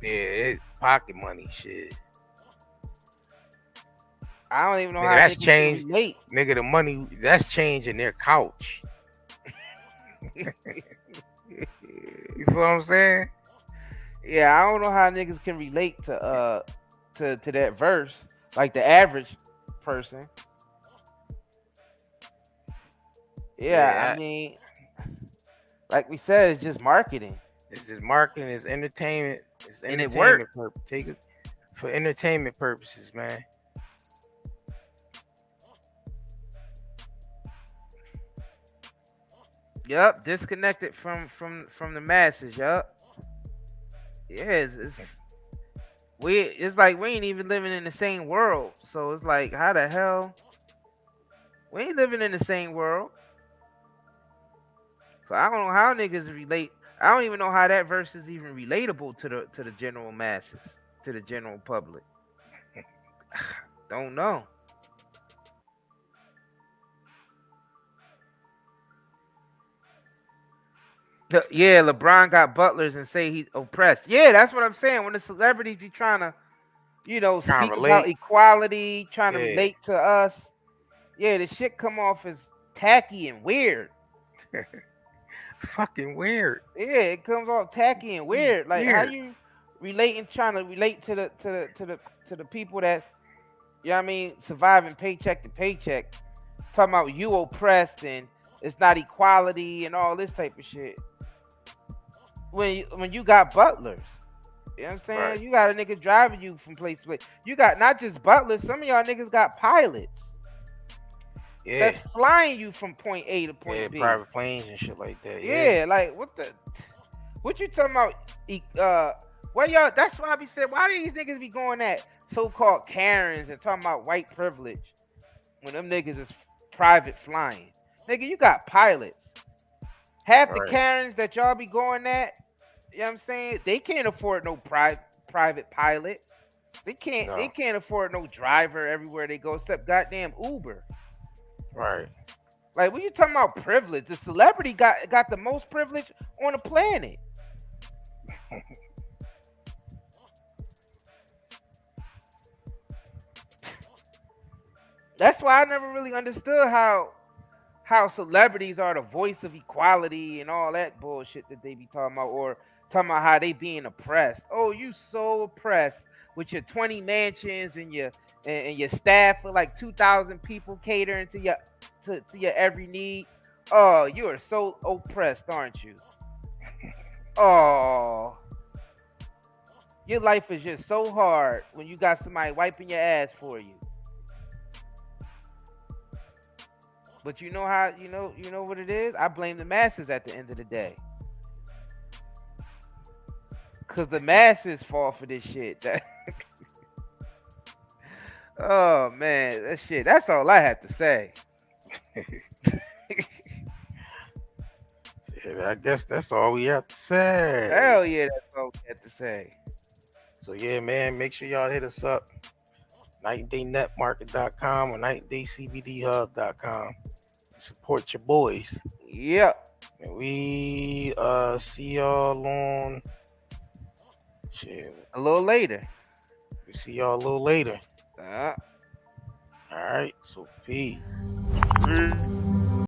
it's pocket money shit. I don't even know nigga, how that's niggas changed. relate. Nigga, the money that's changing their couch. You feel what I'm saying? Yeah, I don't know how niggas can relate to that verse, like the average person. Yeah, I mean, like we said, it's just marketing. It's just marketing. It's entertainment. It's And it entertainment worked. Take it for entertainment purposes, man. Yup, disconnected from the masses. Yup. Yeah, it's like we ain't even living in the same world. So it's like, how the hell we ain't living in the same world? So I don't know how niggas relate. I don't even know how that verse is even relatable to the general masses, to the general public. Don't know. Yeah, LeBron got butlers and say he's oppressed. Yeah, that's what I'm saying. When the celebrities be trying to, speak about equality, trying to relate to us. Yeah, the shit come off as tacky and weird. Fucking weird. Yeah, it comes off tacky and weird. Like, how you trying to relate to the people that, you know what I mean, surviving paycheck to paycheck, talking about you oppressed and it's not equality and all this type of shit. When you got butlers, you know what I'm saying? Right. You got a nigga driving you from place to place. You got not just butlers, some of y'all niggas got pilots. Yeah. That's flying you from point A to point B. Private planes and shit like that. Yeah, like what you talking about? Well, y'all, that's why I be saying, why do these niggas be going at so-called Karens and talking about white privilege when them niggas is private flying? Nigga, you got pilots. Half the Karens that y'all be going at, you know what I'm saying? They can't afford no private pilot. They can't afford no driver everywhere they go except goddamn Uber. Right. Like, when you talking about privilege, the celebrity got the most privilege on the planet. That's why I never really understood how celebrities are the voice of equality and all that bullshit that they be talking about, or talking about how they being oppressed. Oh, you so oppressed with your 20 mansions and your staff of like 2,000 people catering to your every need. Oh, you are so oppressed, aren't you? Oh, your life is just so hard when you got somebody wiping your ass for you. But you know how you know what it is? I blame the masses at the end of the day. Cause the masses fall for this shit. Oh man, that shit. That's all I have to say. Yeah, I guess that's all we have to say. Hell yeah, that's all we have to say. So yeah, man, make sure y'all hit us up. nightdaynetmarket.com or nightdaycbdhub.com. Support your boys. Yep. And we see y'all on a little later. We see y'all a little later. All right, so peace.